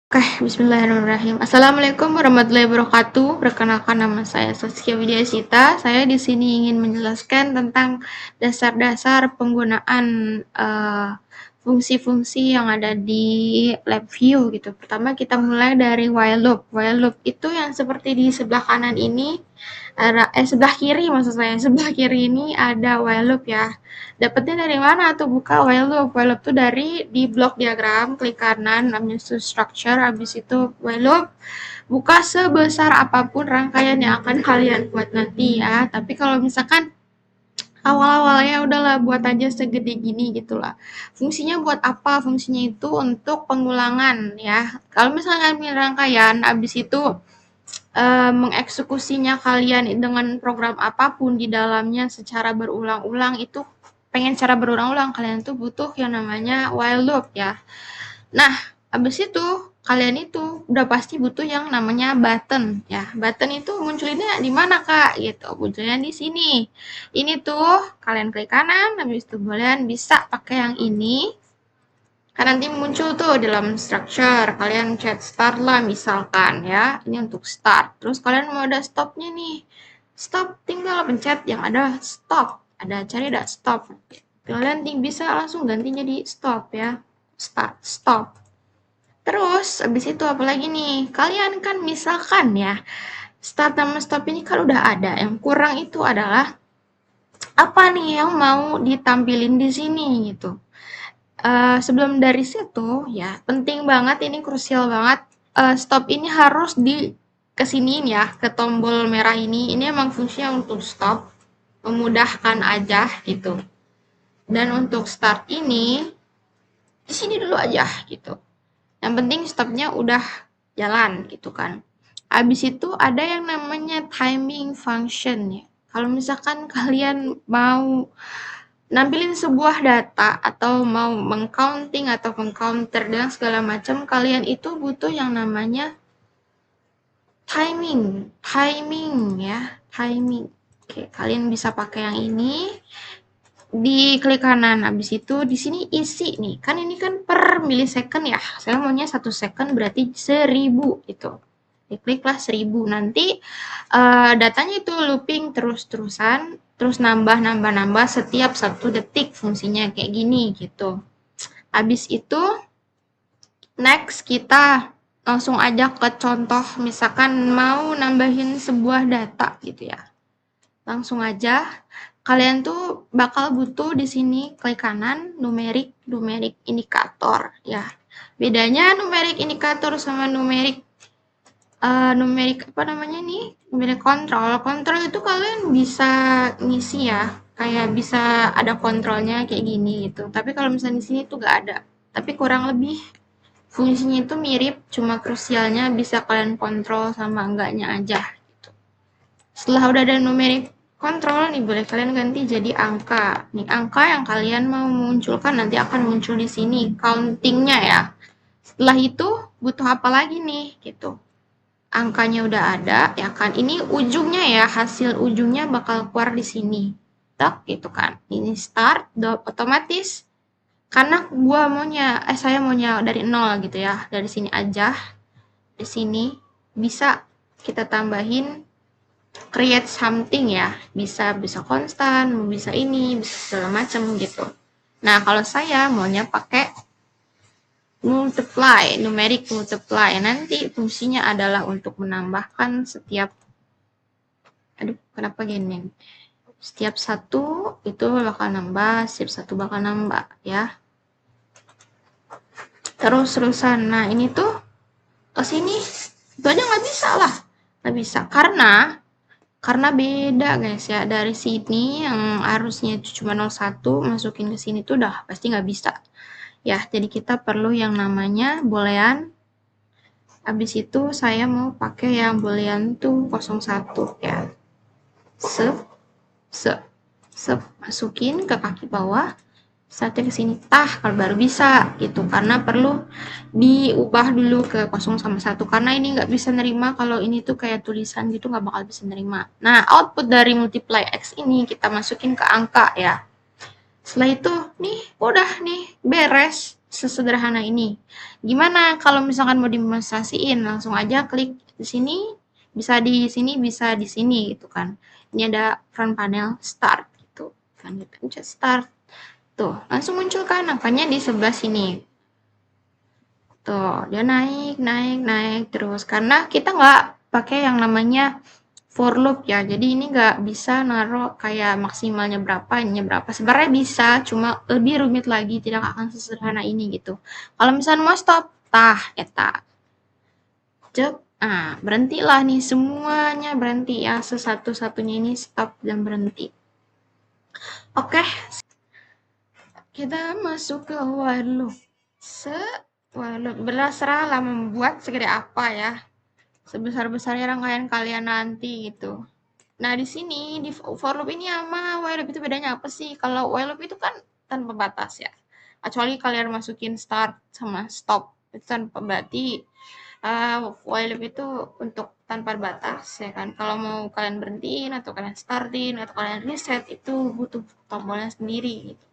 Oke, bismillahirrahmanirrahim. Assalamualaikum warahmatullahi wabarakatuh. Perkenalkan nama saya Saskia Widyasita. Saya di sini ingin menjelaskan tentang dasar-dasar penggunaan fungsi-fungsi yang ada di LabVIEW gitu. Pertama kita mulai dari while loop. While loop itu yang seperti di sebelah kanan ini, sebelah kiri maksud saya. Sebelah kiri ini ada while loop ya. Dapetnya dari mana tuh buka while loop? While loop tuh dari di blok diagram, klik kanan, habis itu structure, habis itu while loop. Buka sebesar apapun rangkaian yang akan kalian buat nanti ya. Tapi kalau misalkan awal-awalnya udahlah buat aja segede gini gitulah. Fungsinya buat apa? Fungsinya itu untuk pengulangan ya. Kalau misalnya kalian punya rangkaian, habis itu mengeksekusinya kalian dengan program apapun di dalamnya secara berulang-ulang itu pengen cara berulang-ulang kalian tuh butuh yang namanya while loop ya. Nah, habis itu kalian itu udah pasti butuh yang namanya button ya. Button itu munculinnya di mana Kak? Gitu. Munculnya di sini. Ini tuh kalian klik kanan, habis itu kalian bisa pakai yang ini. Kan nanti muncul tuh dalam structure, kalian chat start lah misalkan ya, ini untuk start. Terus kalian mau ada stopnya nih, stop tinggal pencet yang ada stop, ada cari ada stop. Kalian bisa langsung ganti jadi stop ya, start, stop. Terus abis itu apa lagi nih, kalian kan misalkan ya, start sama stop ini kan udah ada, yang kurang itu adalah apa nih yang mau ditampilin di sini gitu. Sebelum dari situ ya penting banget ini krusial banget, stop ini harus di kesiniin ya ke tombol merah ini emang fungsinya untuk stop, memudahkan aja gitu. Dan untuk start ini di sini dulu aja gitu, yang penting stopnya udah jalan gitu kan. Habis itu ada yang namanya timing function ya, kalau misalkan kalian mau nampilin sebuah data atau mau mengcounting atau mengcounter dan segala macam, kalian itu butuh yang namanya timing ya, timing. Oke, kalian bisa pakai yang ini, di klik kanan, habis itu di sini isi nih, kan ini kan per milisecond ya, saya maunya 1 second berarti 1000 gitu. Dikliklah 1000, nanti datanya itu looping terus-terusan, terus nambah setiap 1 detik fungsinya kayak gini gitu. Habis itu next kita langsung aja ke contoh, misalkan mau nambahin sebuah data gitu ya. Langsung aja kalian tuh bakal butuh di sini klik kanan numerik indikator ya. Bedanya numerik indikator sama numerik apa namanya nih, numerik kontrol itu kalian bisa ngisi ya, kayak bisa ada kontrolnya kayak gini gitu, tapi kalau misalnya di sini tuh gak ada, tapi kurang lebih fungsinya itu mirip, cuma krusialnya bisa kalian kontrol sama enggaknya aja gitu. Setelah udah ada numerik kontrol nih, boleh kalian ganti jadi angka. Nih angka yang kalian mau munculkan nanti akan muncul di sini countingnya ya. Setelah itu butuh apa lagi nih gitu, angkanya udah ada ya kan, ini ujungnya ya, hasil ujungnya bakal keluar di sini tak gitu kan. Ini start otomatis karena saya maunya dari nol gitu ya, dari sini aja. Di sini bisa kita tambahin create something ya, bisa konstan, bisa ini, bisa segala macam gitu. Nah kalau saya maunya pakai multiply, numeric multiply. Nanti fungsinya adalah untuk menambahkan setiap, kenapa gini? Setiap 1 itu bakal nambah, setiap 1 bakal nambah ya. Terus-terusan. Nah, ini tuh ke sini itu aja nggak bisa lah. Nggak bisa karena beda guys ya. Dari sini yang harusnya itu cuma 01 masukin ke sini tuh udah pasti nggak bisa. Ya, jadi kita perlu yang namanya boolean. Habis itu saya mau pakai yang boolean tuh 01 ya. Masukin ke kaki bawah. Saatnya ke sini kalau baru bisa gitu, karena perlu diubah dulu ke 0 sama 1 karena ini nggak bisa nerima kalau ini tuh kayak tulisan gitu, nggak bakal bisa nerima. Nah, output dari multiply x ini kita masukin ke angka ya. Setelah itu nih udah nih beres. sesederhana ini. Gimana kalau misalkan mau demonstrasiin, langsung aja klik di sini, bisa di sini, bisa di sini gitu kan. Ini ada front panel start gitu kan, kita pencet start. Tuh, langsung muncul kan angkanya di sebelah sini. Tuh, dia naik, naik, naik terus. Karena kita nggak pakai yang namanya for loop ya. Jadi ini nggak bisa naruh kayak maksimalnya berapa, ininya berapa. Sebenarnya bisa, cuma lebih rumit lagi, tidak akan sesederhana ini gitu. Kalau misalnya mau stop, tah, eta. Cek, nah berhentilah nih semuanya berhenti ya. Sesatu-satunya ini stop dan berhenti. Oke, kita masuk ke while loop. While loop berserahlah membuat segede apa ya. Sebesar-besarnya rangkaian kalian nanti gitu. Nah, di sini di for loop ini sama while loop itu bedanya apa sih? Kalau while loop itu kan tanpa batas ya. Kecuali kalian masukin start sama stop. Itu tanpa berarti while loop itu untuk tanpa batas ya kan. Kalau mau kalian berhentiin atau kalian startin atau kalian reset itu butuh tombolnya sendiri gitu.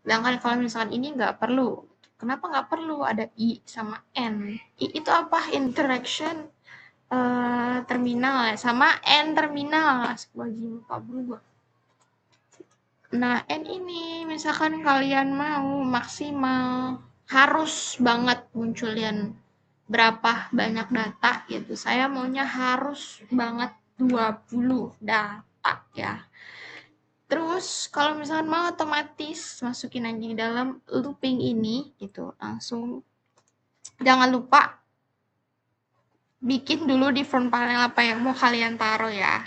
Sedangkan kalau misalkan ini nggak perlu. Kenapa nggak perlu? Ada I sama N. I itu apa? Interaction terminal ya, sama N terminal. Lagi lupa berubah. Nah, N ini misalkan kalian mau maksimal, harus banget munculin berapa banyak data gitu. Saya maunya harus banget 20 data ya. Terus kalau misalkan mau otomatis masukin aja di dalam looping ini gitu. Langsung jangan lupa bikin dulu di front panel apa yang mau kalian taruh ya.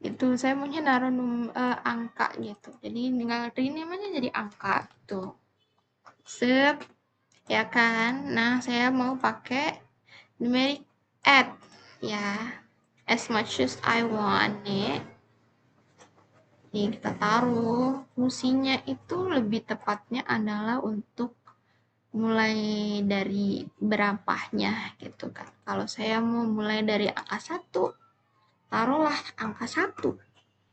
Itu saya maunya naruh angka gitu. Jadi tinggal ini namanya jadi angka tuh. Sep, ya kan? Nah, saya mau pakai numeric add ya. As much as I want nih. Nih kita taruh. Fungsinya itu lebih tepatnya adalah untuk mulai dari berapanya gitu kan. Kalau saya mau mulai dari angka 1, taruhlah angka 1.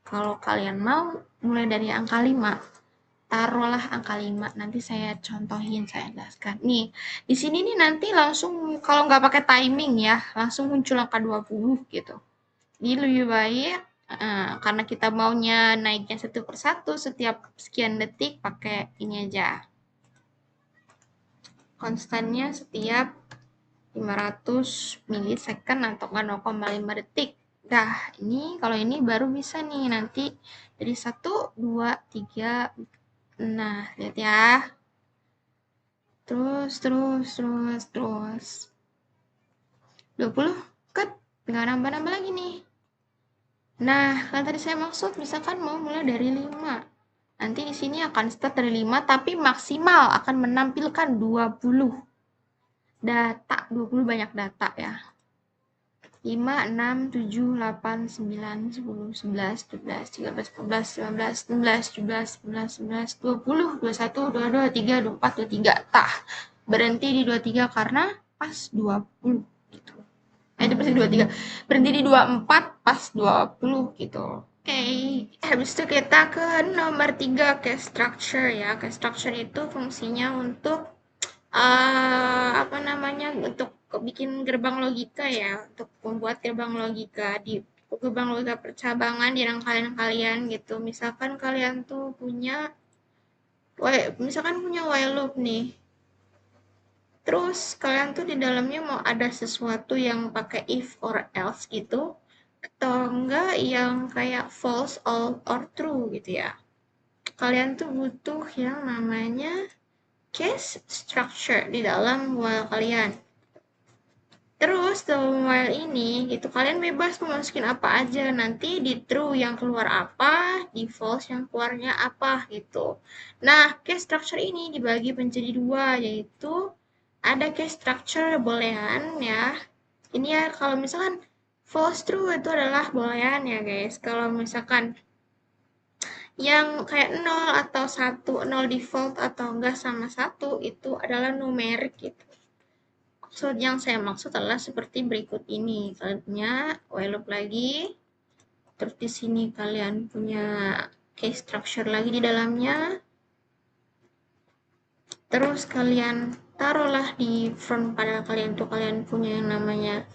Kalau kalian mau mulai dari angka 5, taruhlah angka 5. Nanti saya contohin, saya jelaskan. Nih, di sini nih nanti langsung kalau nggak pakai timing ya, langsung muncul angka 20 gitu. Ini lebih baik karena kita maunya naiknya satu persatu setiap sekian detik, pakai ini aja. Konstannya setiap 500 milisecond atau 0,5 detik. Nah, ini kalau ini baru bisa nih nanti dari 1, 2, 3. Nah, lihat ya. Terus 20 kan tinggal nambah-nambah lagi nih. Nah, kan tadi saya maksud misalkan mau mulai dari 5. Nanti di sini akan start dari 5 tapi maksimal akan menampilkan 20 data, 20 banyak data ya. 5, 6, 7, 8, 9, 10, 11, 12, 13, 14, 15, 16, 17, 18, 19, 20, 21, 22, 23, 24, 23. Tah, berhenti di 23 karena pas 20 gitu. Itu pasti 23. Berhenti di 24 pas 20 gitu. Oke, habis itu kita ke nomor 3, case structure ya. Case structure itu fungsinya untuk apa namanya, untuk bikin gerbang logika ya, untuk membuat gerbang logika di gerbang logika percabangan di rangkaian kalian gitu. Misalkan kalian tuh punya while loop nih. Terus kalian tuh di dalamnya mau ada sesuatu yang pakai if or else gitu, atau enggak yang kayak false or true gitu ya. Kalian tuh butuh yang namanya case structure di dalam while kalian. Terus dalam while ini gitu kalian bebas mau masukin apa aja, nanti di true yang keluar apa, di false yang keluarnya apa gitu. Nah, case structure ini dibagi menjadi dua, yaitu ada case structure boolean ya. Ini ya kalau misalkan false true itu adalah boolean ya guys. Kalau misalkan yang kayak 0 atau 1, 0 default atau enggak sama 1 itu adalah numerik gitu. Yang saya maksud adalah seperti berikut ini. Kalian punya while loop lagi. Terus di sini kalian punya case structure lagi di dalamnya. Terus kalian taruhlah di front pada kalian tuh, kalian punya yang namanya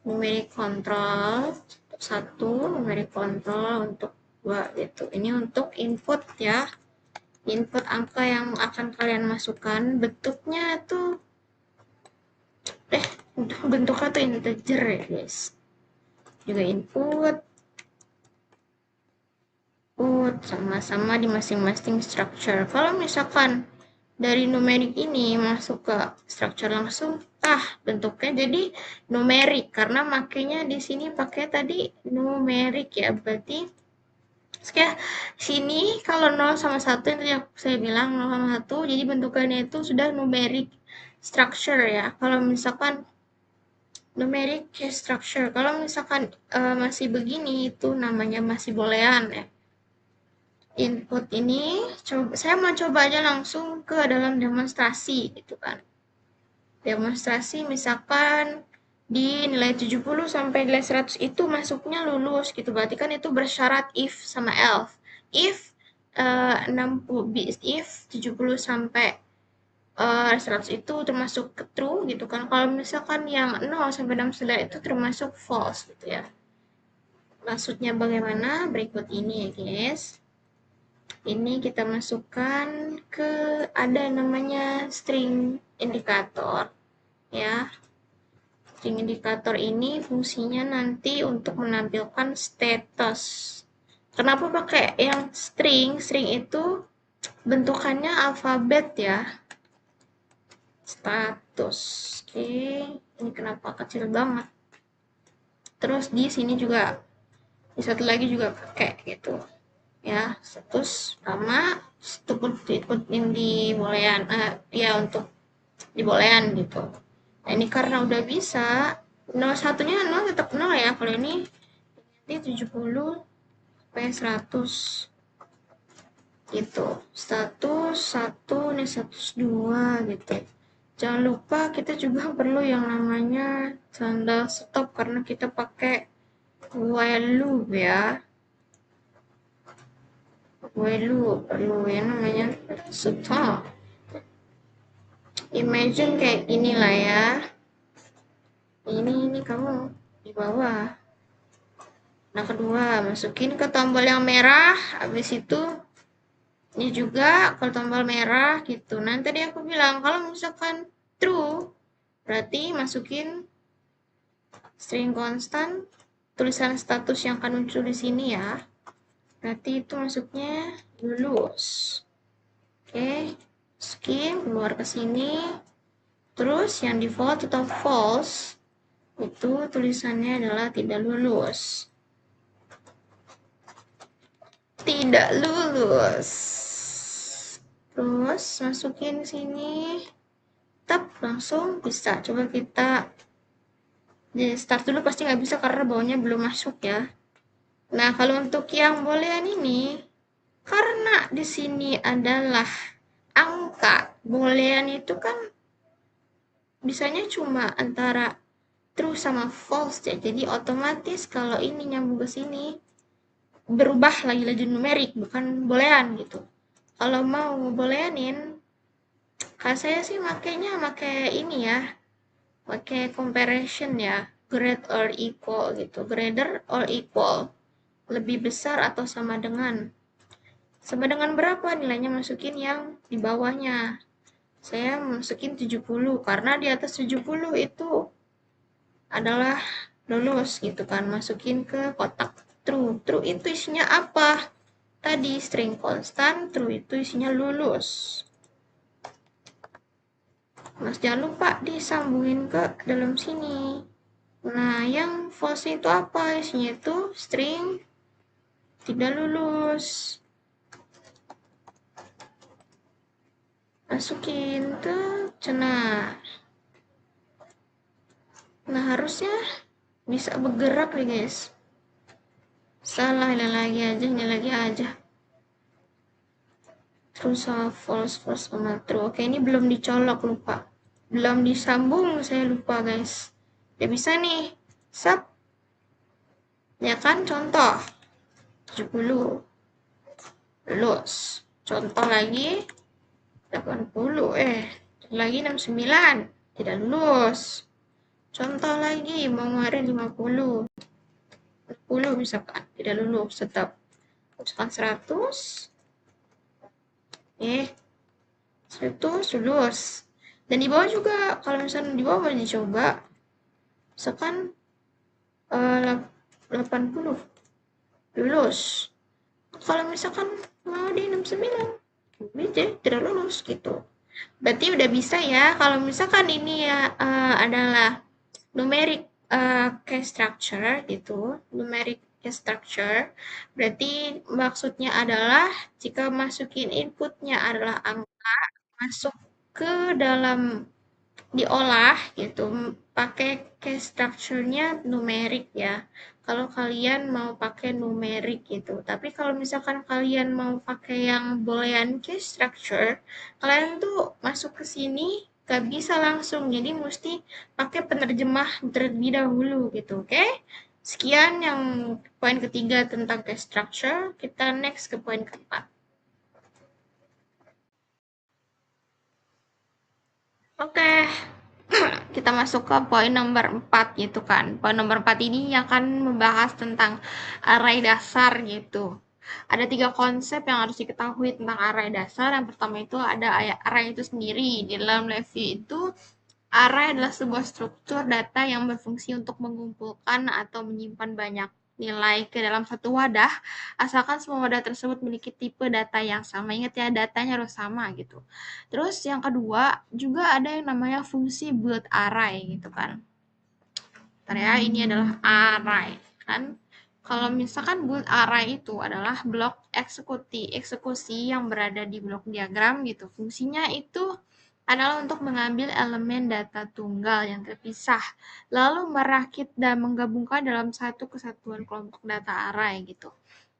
numeric control 1, numeric control untuk 2 gitu. Ini untuk input ya. Input angka yang akan kalian masukkan, bentuknya tuh bentuknya tuh integer ya guys. Juga input sama-sama di masing-masing structure. Kalau misalkan dari numerik ini masuk ke structure langsung, bentuknya jadi numerik karena makanya di sini pakai tadi numerik ya. Berarti ya, sini kalau 0 sama 1 yang tadi saya bilang 0 sama 1, jadi bentukannya itu sudah numerik structure ya. Kalau misalkan numeric structure, kalau misalkan masih begini itu namanya masih boolean ya. Input ini saya mau coba aja langsung ke dalam demonstrasi gitu kan. Demonstrasi misalkan di nilai 70 sampai nilai 100 itu masuknya lulus gitu. Berarti kan itu bersyarat if sama else. If 70 sampai 100 itu termasuk true gitu kan. Kalau misalkan yang 0 sampai 69 itu termasuk false gitu ya. Maksudnya bagaimana? Berikut ini ya guys. Ini kita masukkan ke ada namanya string indikator ya. String indikator ini fungsinya nanti untuk menampilkan status. Kenapa pakai yang string? String itu bentukannya alfabet ya. Status. Oke, ini kenapa kecil banget? Terus di sini juga di satu lagi juga pakai gitu. Ya, status sama input di boolean ya untuk di boolean gitu. Nah, ini karena udah bisa 01 nya 0 tetap 0 ya. Kalau ini nanti 70 sampai 100 gitu. Status 1 ini status 2 gitu. Jangan lupa kita juga perlu yang namanya tanda stop karena kita pakai while loop ya. While loop perlu yang namanya stop. Imagine kayak gini lah ya. Ini kamu di bawah. Nah, kedua, masukin ke tombol yang merah. Habis itu ini juga ke tombol merah gitu. Nanti tadi aku bilang kalau misalkan true, berarti masukin string constant, tulisan status yang akan muncul di sini ya. Berarti itu masuknya lulus. Oke, masukin keluar ke sini. Terus yang default atau false itu tulisannya adalah tidak lulus. Tidak lulus. Terus masukin sini. Tap langsung bisa. Coba kita di start dulu, pasti nggak bisa karena bawahnya belum masuk ya. Nah, kalau untuk yang boolean ini, karena di sini adalah angka, boolean itu kan bisanya cuma antara true sama false ya. Jadi otomatis kalau ini nyambung ke sini berubah lagi numerik, bukan boolean gitu. Kalau mau booleanin, kalau saya sih makanya pakai ini ya, pakai comparison ya, greater or equal gitu, greater or equal, lebih besar atau sama dengan. Sama dengan berapa nilainya, masukin yang di bawahnya. Saya masukin 70 karena di atas 70 itu adalah lulus gitu kan. Masukin ke kotak true. True itu isinya apa? Tadi string constant, true itu isinya lulus. Mas jangan lupa disambungin ke dalam sini. Nah, yang false itu apa? Isinya itu string tidak lulus. Masukin ke cenar. Nah, harusnya bisa bergerak nih guys. Salah, ini lagi aja. True sama false, false sama true. Oke, ini belum dicolok, lupa. Belum disambung, saya lupa guys. Udah bisa nih. Sap. Ya kan, contoh. 70. Lulus. Contoh lagi. 80, lagi 69, tidak lulus. Contoh lagi, mau kemarin 50, 10 misalkan, tidak lulus tetap. Misalkan 100, 100 lulus. Dan di bawah juga, kalau misalnya di bawah boleh dicoba, misalkan 80, lulus. Kalau misalkan mau di 69, tidak lulus gitu. Berarti udah bisa ya. Kalau misalkan ini ya adalah numeric case structure gitu, numeric case structure, berarti maksudnya adalah jika masukin inputnya adalah angka, masuk ke dalam diolah gitu, pakai case structure-nya numerik ya. Kalau kalian mau pakai numerik gitu. Tapi kalau misalkan kalian mau pakai yang boolean case structure, kalian tuh masuk ke sini gak bisa langsung. Jadi mesti pakai penerjemah terlebih dahulu gitu, oke? Sekian yang poin ketiga tentang case structure. Kita next ke poin keempat. Oke, kita masuk ke poin nomor 4 gitu kan. Poin nomor 4 ini akan membahas tentang array dasar gitu. Ada 3 konsep yang harus diketahui tentang array dasar. Yang pertama itu ada array itu sendiri. Di dalam Levy itu, array adalah sebuah struktur data yang berfungsi untuk mengumpulkan atau menyimpan banyak nilai ke dalam satu wadah, asalkan semua wadah tersebut memiliki tipe data yang sama. Ingat ya, datanya harus sama gitu. Terus yang kedua, juga ada yang namanya fungsi build array gitu kan. Bentar ya, ini adalah array kan. Kalau misalkan build array itu adalah blok eksekusi yang berada di blok diagram gitu. Fungsinya itu adalah untuk mengambil elemen data tunggal yang terpisah, lalu merakit dan menggabungkan dalam satu kesatuan kelompok data array gitu.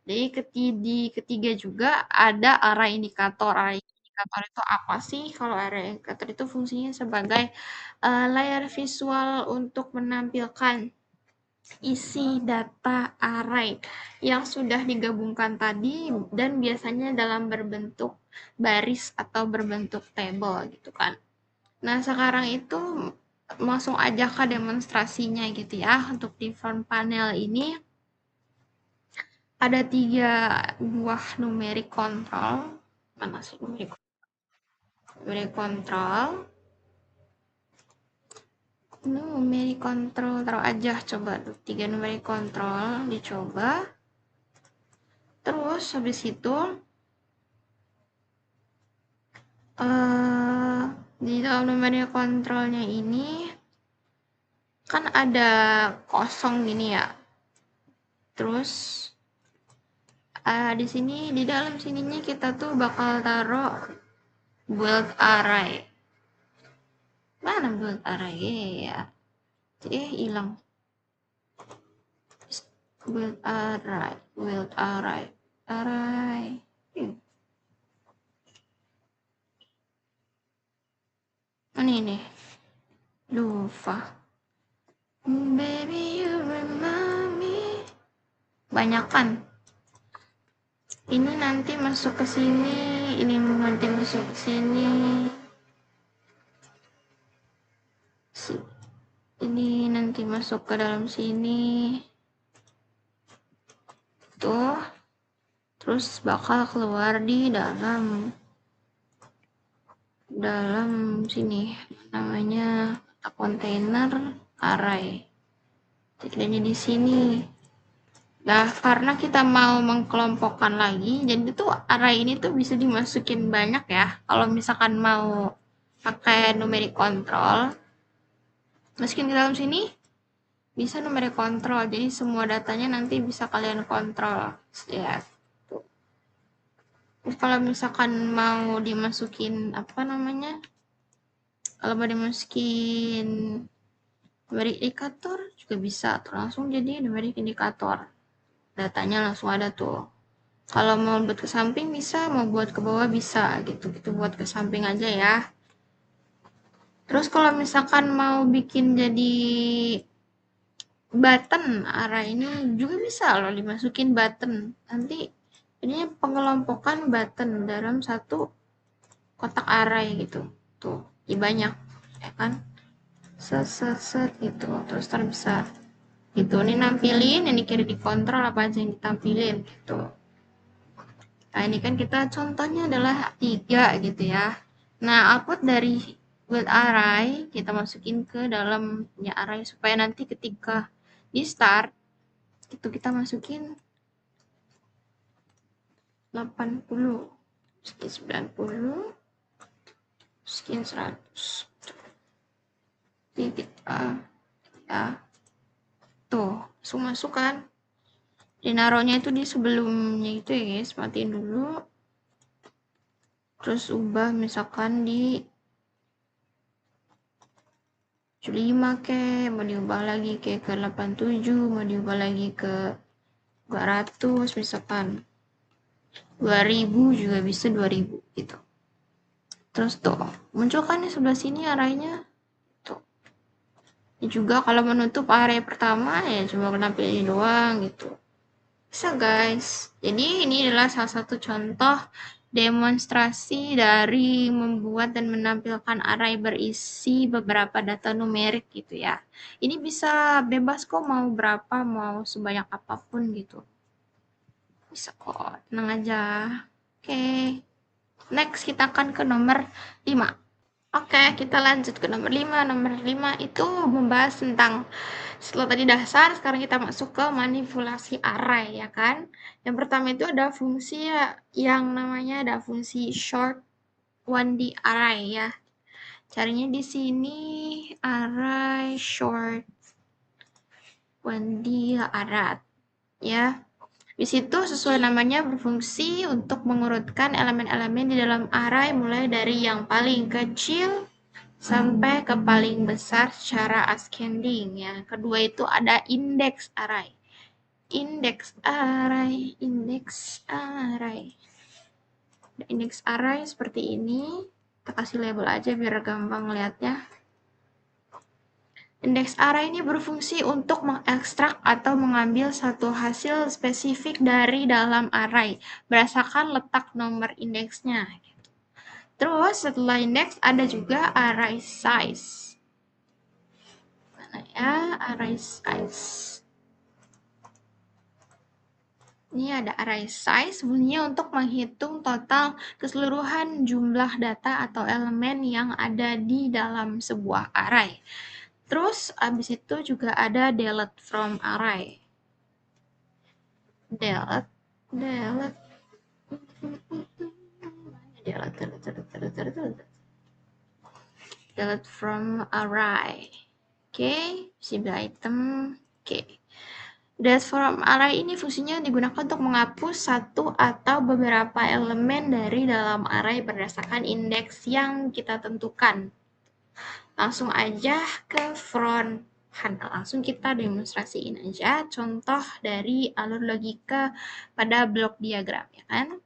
Jadi di ketiga juga ada array indikator. Array indikator itu apa sih? Kalau array indikator itu fungsinya sebagai layar visual untuk menampilkan isi data array yang sudah digabungkan tadi dan biasanya dalam berbentuk baris atau berbentuk table gitu kan. Nah, sekarang itu langsung aja ke demonstrasinya gitu ya. Untuk di front panel ini ada 3 buah numeric control. Mana sih numeric control? Numeric control taruh aja, coba 3 numeric control dicoba. Terus habis itu di dalam numeric controlnya ini kan ada kosong gini ya. Terus di sini di dalam sininya kita tuh bakal taruh build array. Mana build array ya? Hilang. Build array. Ini lupa. Baby you remind me. Banyakan. Ini nanti masuk ke sini, ini nanti masuk ke sini. Ini nanti masuk ke dalam sini. Tuh. Terus bakal keluar di dalam sini. Namanya kontainer array. Jadinya di sini. Nah, karena kita mau mengkelompokkan lagi, jadi tuh array ini tuh bisa dimasukin banyak ya. Kalau misalkan mau pakai numeric control, masukin ke dalam sini, bisa numeric control. Jadi semua datanya nanti bisa kalian kontrol. Ya. Terus kalau misalkan mau dimasukin apa namanya? Kalau mau dimasukin numeric indikator juga bisa. Tuh, langsung jadi numeric indikator. Datanya langsung ada tuh. Kalau mau buat ke samping bisa, mau buat ke bawah bisa gitu. Gitu buat ke samping aja ya. Terus kalau misalkan mau bikin jadi button arah ini juga bisa loh dimasukin button. Nanti ini pengelompokan button dalam satu kotak array gitu. Tuh, banyak ya kan? Set gitu, terus terbesar. Gitu, ini nampilin, ini kiri dikontrol apa aja yang ditampilin gitu. Nah, ini kan kita contohnya adalah 3 gitu ya. Nah, output dari build array kita masukin ke dalam punya array supaya nanti ketika di start itu kita masukin 80, sekian 90, sekian 100. Jadi kita ya tuh langsung masuk kan. Dinaruhnya itu di sebelumnya itu ya guys, matiin dulu. Terus ubah misalkan di 75 ke, mau diubah lagi ke 87, mau diubah lagi ke 200 misalkan. 2000 juga bisa 2000 gitu. Terus tuh, muncul kan di sebelah sini arahnya. Tuh. Ini juga kalau menutup area pertama ya cuma nampilin doang gitu. Bisa guys. Jadi ini adalah salah satu contoh demonstrasi dari membuat dan menampilkan array berisi beberapa data numerik gitu ya. Ini bisa bebas kok mau berapa, mau sebanyak apapun gitu. Bisa kok, tenang aja. Oke. Next kita akan ke nomor 5. Oke, kita lanjut ke nomor 5. Nomor 5 itu membahas tentang setelah tadi dasar, sekarang kita masuk ke manipulasi array ya kan. Yang pertama itu ada fungsi yang namanya ada fungsi short 1D array ya. Caranya di sini array short 1D array ya. Di situ sesuai namanya berfungsi untuk mengurutkan elemen-elemen di dalam array mulai dari yang paling kecil sampai ke paling besar secara ascending ya. Kedua itu ada index array. Index array, index array. Ada index array seperti ini. Kita kasih label aja biar gampang lihatnya. Index array ini berfungsi untuk mengekstrak atau mengambil satu hasil spesifik dari dalam array berdasarkan letak nomor indeksnya. Terus setelah index ada juga array size. Mana ya array size? Ini ada array size, bunyinya untuk menghitung total keseluruhan jumlah data atau elemen yang ada di dalam sebuah array. Terus abis itu juga ada delete from array. Delete from array. Oke, CB item. Oke. Delete from array ini fungsinya digunakan untuk menghapus satu atau beberapa elemen dari dalam array berdasarkan indeks yang kita tentukan. Langsung aja ke front panel. Langsung kita demonstrasiin aja contoh dari alur logika pada blok diagram ya kan.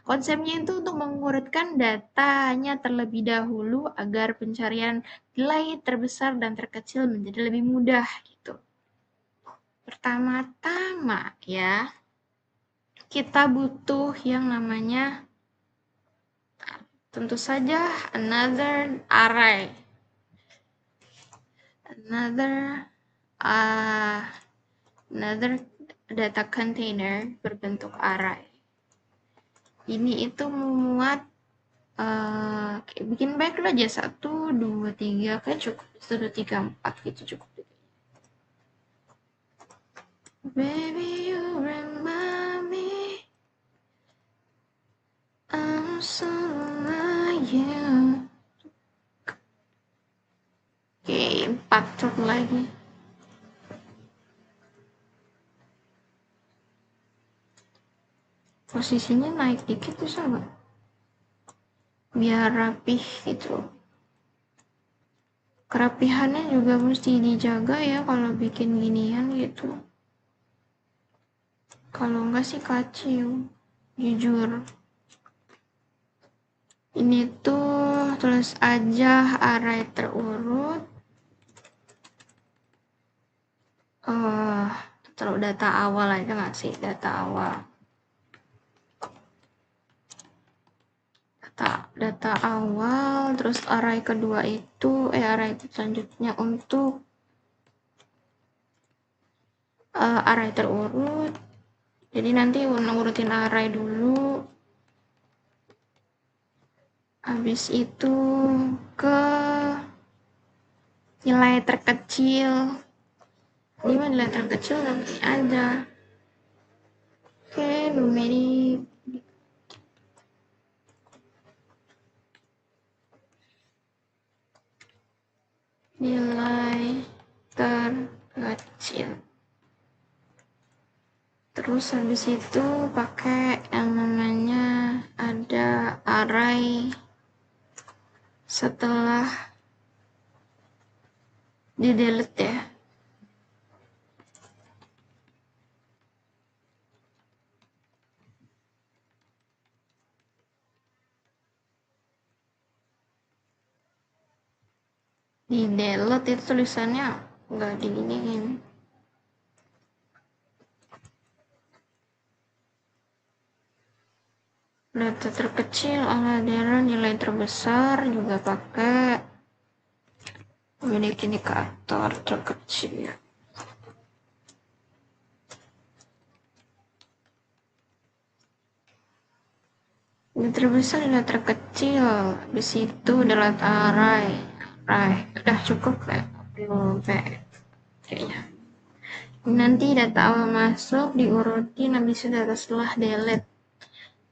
Konsepnya itu untuk mengurutkan datanya terlebih dahulu agar pencarian nilai terbesar dan terkecil menjadi lebih mudah gitu. Pertama-tama ya, kita butuh yang namanya tentu saja another array. Another data container berbentuk array. Ini itu memuat bikin baik dulu aja 1, 2, 3 kayak cukup 1, 2, 3, 4 gitu cukup. Baby you remind me I'm so like you. Oke, 4 cukup lagi. Posisinya naik dikit bisa nggak? Biar rapih gitu. Kerapihannya juga mesti dijaga ya kalau bikin ginian gitu. Kalau enggak sih kacau, jujur. Ini tuh tulis aja array terurut. Taruh data awal aja nggak sih, data awal. Data data awal, terus array kedua itu array selanjutnya untuk array terurut. Jadi nanti ngurutin array dulu, habis itu ke nilai terkecil. Ini mah nilai terkecil nanti aja. Oke, numerik. Nilai terkecil. Terus habis itu pakai yang namanya ada array setelah di delete ya. Di delete itu tulisannya nggak diiniin. Data terkecil adalah nilai terbesar, juga pakai memiliki indikator terkecil. Ini terbesar adalah terkecil, di situ adalah array. Udah cukup ya, belum kayaknya. Nanti data awal masuk diurutin, habis itu data setelah delete.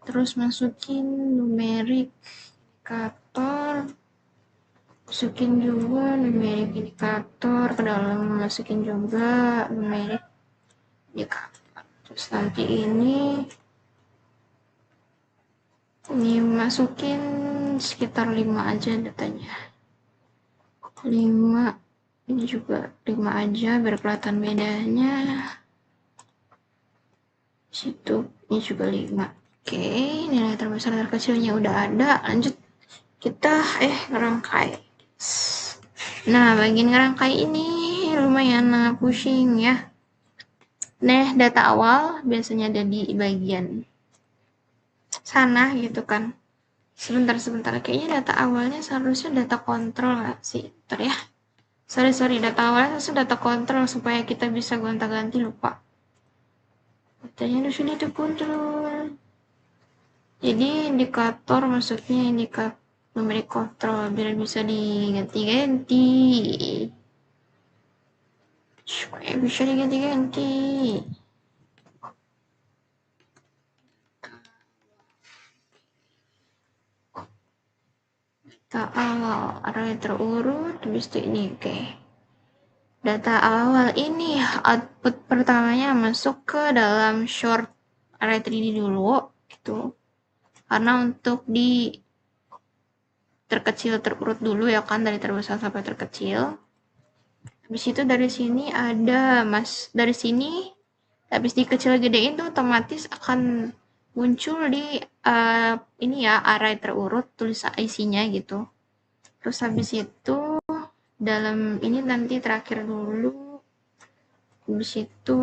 Terus masukin numerik indikator, masukin juga numerik indikator ke dalam, masukin juga numerik indikator. Terus nanti ini masukin sekitar 5 aja datanya. 5, ini juga 5 aja biar kelihatan bedanya. Situ ini juga 5. Oke, nilai terbesar terkecilnya udah ada. Lanjut kita ngerangkai. Nah, bagian ngerangkai ini lumayan pusing ya. Nah, data awal biasanya ada di bagian sana gitu kan. Sebentar, kayaknya data awalnya seharusnya data kontrol nggak sih? Bentar ya. Sorry, data awalnya harusnya data kontrol supaya kita bisa gonta-ganti, lupa. Datanya di sini tuh kontrol. Jadi indikator maksudnya indikator numerik kontrol biar bisa diganti-ganti. Supaya bisa diganti-ganti. Data awal array terurut, habis itu ini oke. Data awal ini output pertamanya masuk ke dalam short array 3D dulu gitu. Karena untuk di terkecil terurut dulu ya kan, dari terbesar sampai terkecil. Habis itu dari sini ada dari sini habis dikecil gedein tuh otomatis akan muncul di ini ya array terurut tulisan isinya gitu. Terus habis itu dalam ini nanti terakhir dulu, habis itu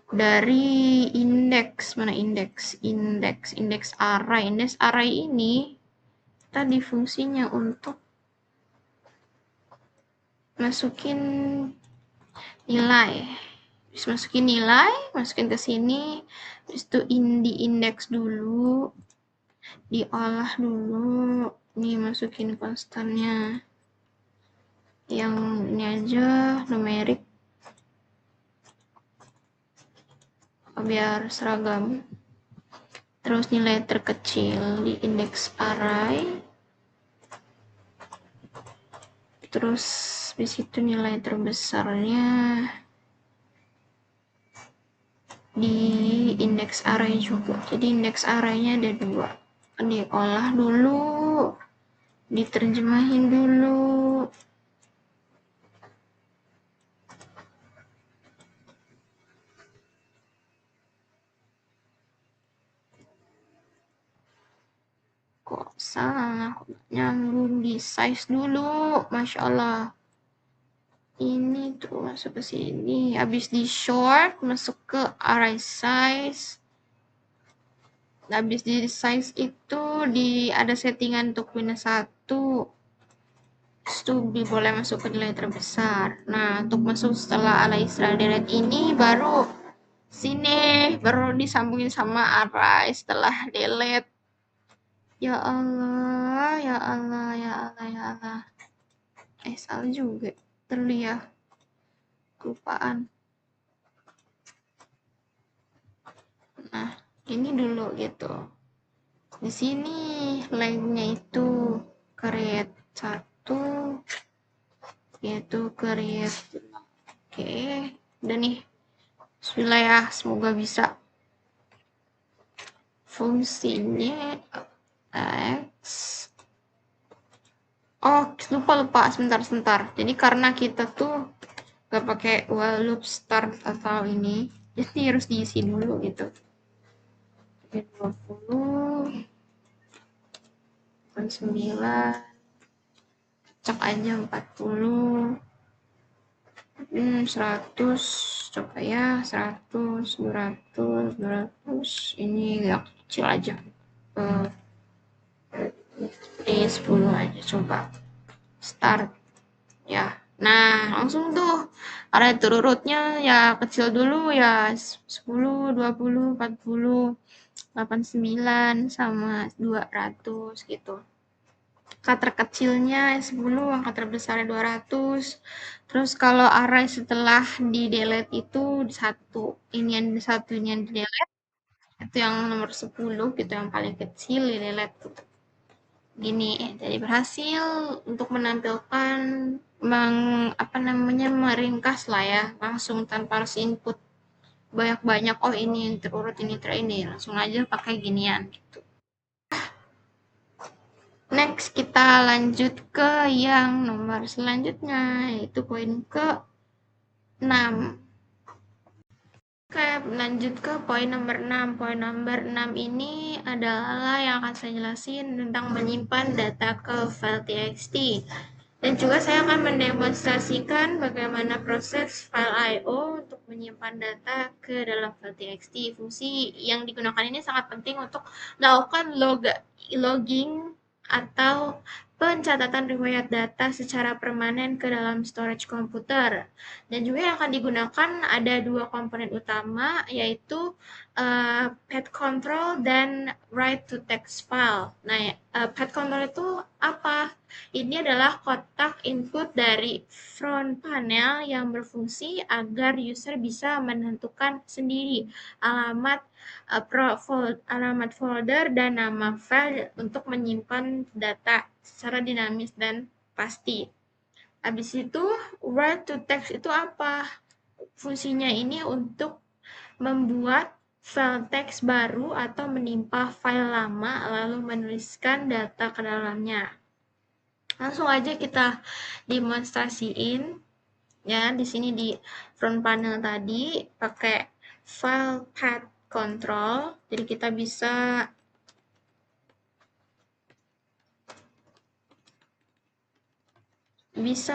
dari indeks mana indeks array ini tadi fungsinya untuk masukin nilai. Habis masukin nilai, masukin ke sini, habis itu di indeks dulu, diolah dulu, nih masukin konstannya yang ini aja numerik biar seragam. Terus nilai terkecil di indeks array, terus di situ nilai terbesarnya di indeks array juga. Jadi indeks arraynya ada 2, diolah dulu, diterjemahin dulu. Kok salah, nyambung di size dulu, Masya Allah. Ini tuh masuk ke sini, habis di short masuk ke array size, Habis di size itu ada settingan untuk minus 1. Studi boleh masuk ke nilai terbesar. Nah, untuk masuk setelah ala Israel delete ini sini baru disambungin sama array setelah delete. Ya Allah, ya Allah, ya Allah, ya Allah. Salah juga. Terlalu ya. Kelupaan. Nah, ini dulu gitu. Di sini lengnya itu create 1 yaitu create. Oke, udah nih. Bismillah ya, semoga bisa. Fungsinya x. Oh, lupa sebentar. Jadi karena kita tuh gak pakai while loop start atau ini, jadi harus diisi dulu gitu. 20 9, cek aja 40, 100, coba ya 100, 200, ini gak kecil aja. Ini 10 aja, coba start ya. Nah, langsung tuh arah turut-urutnya ya kecil dulu ya 10, 20, 40, 89 sama 200 gitu. Angka terkecilnya 10, angka terbesarnya 200. Terus kalau array setelah di delete itu ini yang di delete itu yang nomor 10 gitu, yang paling kecil di delete gitu. Gini, jadi berhasil untuk menampilkan meringkas lah ya, langsung tanpa harus input banyak-banyak, oh ini yang terurut, ini langsung aja pakai ginian gitu. Next kita lanjut ke yang nomor selanjutnya, yaitu poin ke 6. Oke, lanjut ke poin nomor 6. Poin nomor 6 ini adalah yang akan saya jelasin tentang menyimpan data ke file txt. Dan juga saya akan mendemonstrasikan bagaimana proses file I/O untuk menyimpan data ke dalam file txt. Fungsi yang digunakan ini sangat penting untuk melakukan logging atau pencatatan riwayat data secara permanen ke dalam storage komputer. Dan juga yang akan digunakan ada 2 komponen utama, yaitu path control dan write to text file. Nah, path control itu apa? Ini adalah kotak input dari front panel yang berfungsi agar user bisa menentukan sendiri alamat alamat folder dan nama file untuk menyimpan data secara dinamis dan pasti. Habis itu, write to text itu apa? Fungsinya ini untuk membuat file teks baru atau menimpa file lama lalu menuliskan data ke dalamnya. Langsung aja kita demonstrasiin ya, di sini di front panel tadi pakai file path control. Jadi kita bisa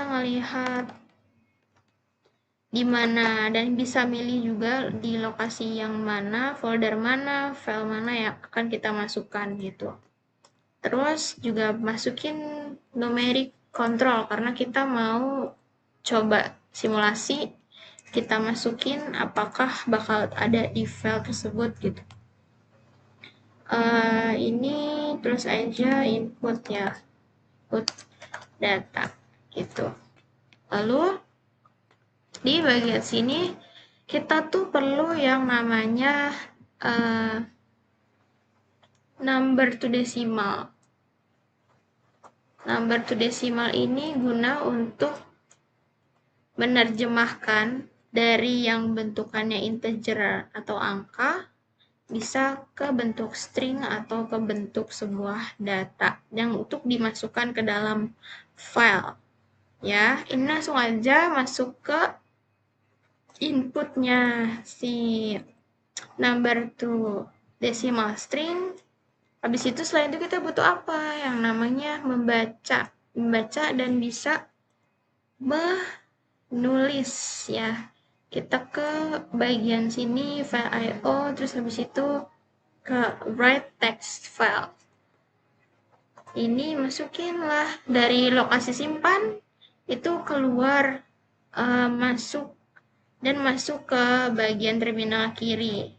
melihat di mana dan bisa milih juga di lokasi yang mana, folder mana, file mana yang akan kita masukkan gitu. Terus juga masukin numeric control karena kita mau coba simulasi, kita masukin apakah bakal ada di file tersebut gitu. Ini terus aja input ya, input data gitu. Lalu di bagian sini kita tuh perlu yang namanya number to decimal. Number to decimal ini guna untuk menerjemahkan dari yang bentukannya integer atau angka bisa ke bentuk string atau ke bentuk sebuah data yang untuk dimasukkan ke dalam file. Ya, ini langsung aja masuk ke inputnya si number to decimal string. Habis itu selain itu kita butuh apa? Yang namanya membaca dan bisa menulis ya. Kita ke bagian sini file IO, terus habis itu ke write text file. Ini masukinlah dari lokasi simpan, itu keluar, masuk dan masuk ke bagian terminal kiri.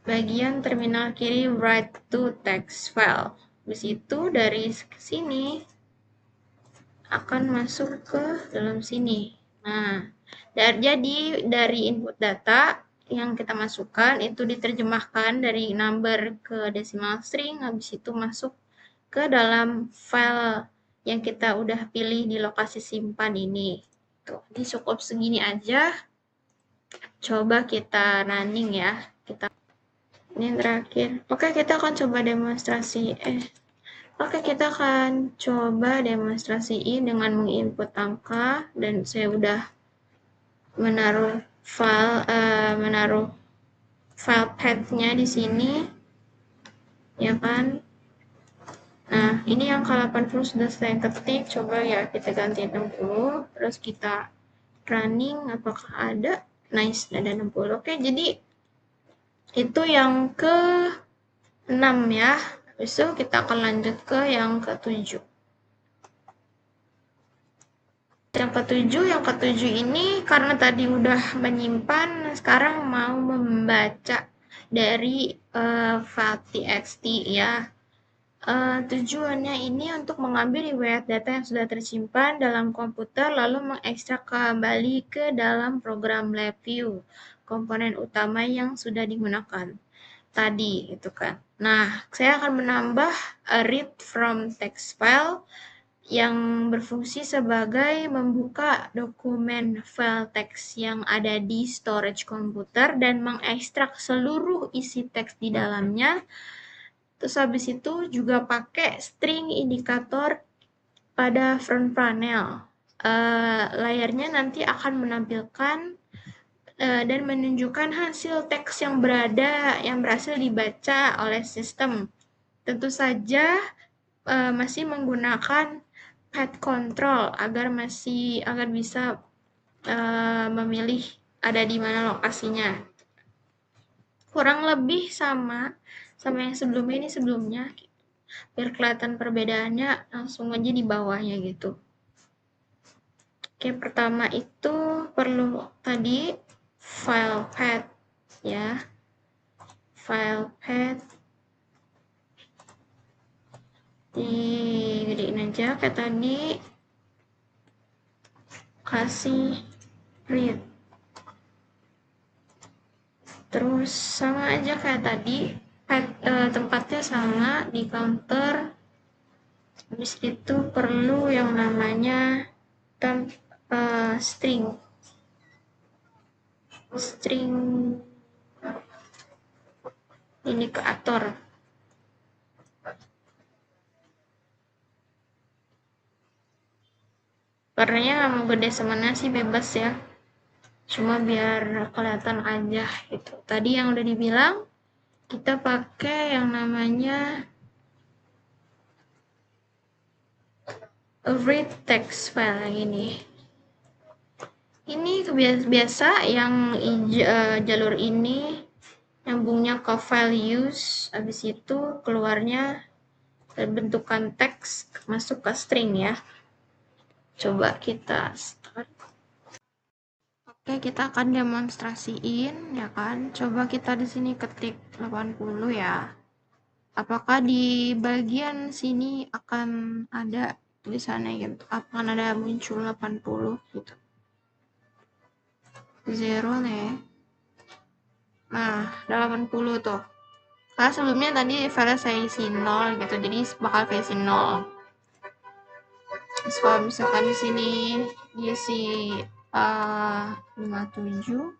Bagian terminal kiri write to text file. Habis itu dari sini akan masuk ke dalam sini. Nah, jadi dari input data yang kita masukkan itu diterjemahkan dari number ke decimal string, habis itu masuk ke dalam file yang kita udah pilih di lokasi simpan ini. Tuh, ini cukup segini aja. Coba kita running ya. Ini yang terakhir. Oke, kita akan coba demonstrasi. Oke, kita akan coba demonstrasiin dengan menginput angka, dan saya udah menaruh file path-nya di sini, ya kan? Nah, ini angka 80 sudah saya ketik. Coba ya kita ganti 60, terus kita running, apakah ada? Nice, ada 60. Oke, jadi itu yang ke 6 ya. Habis itu kita akan lanjut ke yang ke-7. Yang ketujuh ini karena tadi udah menyimpan, sekarang mau membaca dari file txt ya. Tujuannya ini untuk mengambil riwayat data yang sudah tersimpan dalam komputer lalu mengekstrak kembali ke dalam program LabVIEW, komponen utama yang sudah digunakan tadi gitu kan. Nah, saya akan menambah read from text file yang berfungsi sebagai membuka dokumen file teks yang ada di storage komputer dan mengekstrak seluruh isi teks di dalamnya. Terus habis itu juga pakai string indikator pada front panel. Layarnya nanti akan menampilkan dan menunjukkan hasil teks yang berhasil dibaca oleh sistem. Tentu saja masih menggunakan path control agar bisa memilih ada di mana lokasinya. Kurang lebih sama yang sebelumnya, biar kelihatan perbedaannya langsung aja di bawahnya gitu. Oke, pertama itu perlu tadi file path ya, file path digedein aja kayak tadi, kasih read, terus sama aja kayak tadi, tempatnya sama di counter. Habis itu perlu yang namanya string indikator. Warnanya mau gede semana sih bebas ya, cuma biar kelihatan aja gitu. Tadi yang udah dibilang, kita pakai yang namanya read text file yang ini. Ini biasa yang jalur ini nyambungnya ke file use, habis itu keluarnya bentukan teks masuk ke string ya. Coba kita start. Oke, kita akan demonstrasiin ya kan. Coba kita di sini ketik 80 ya. Apakah di bagian sini akan ada tulisannya gitu? Akan ada muncul 80 gitu. 0 nih. Nah, ada 80 tuh. Karena sebelumnya tadi file saya isi 0 gitu, jadi bakal kayak isi 0. Terus kalau misalkan di sini diisi 57,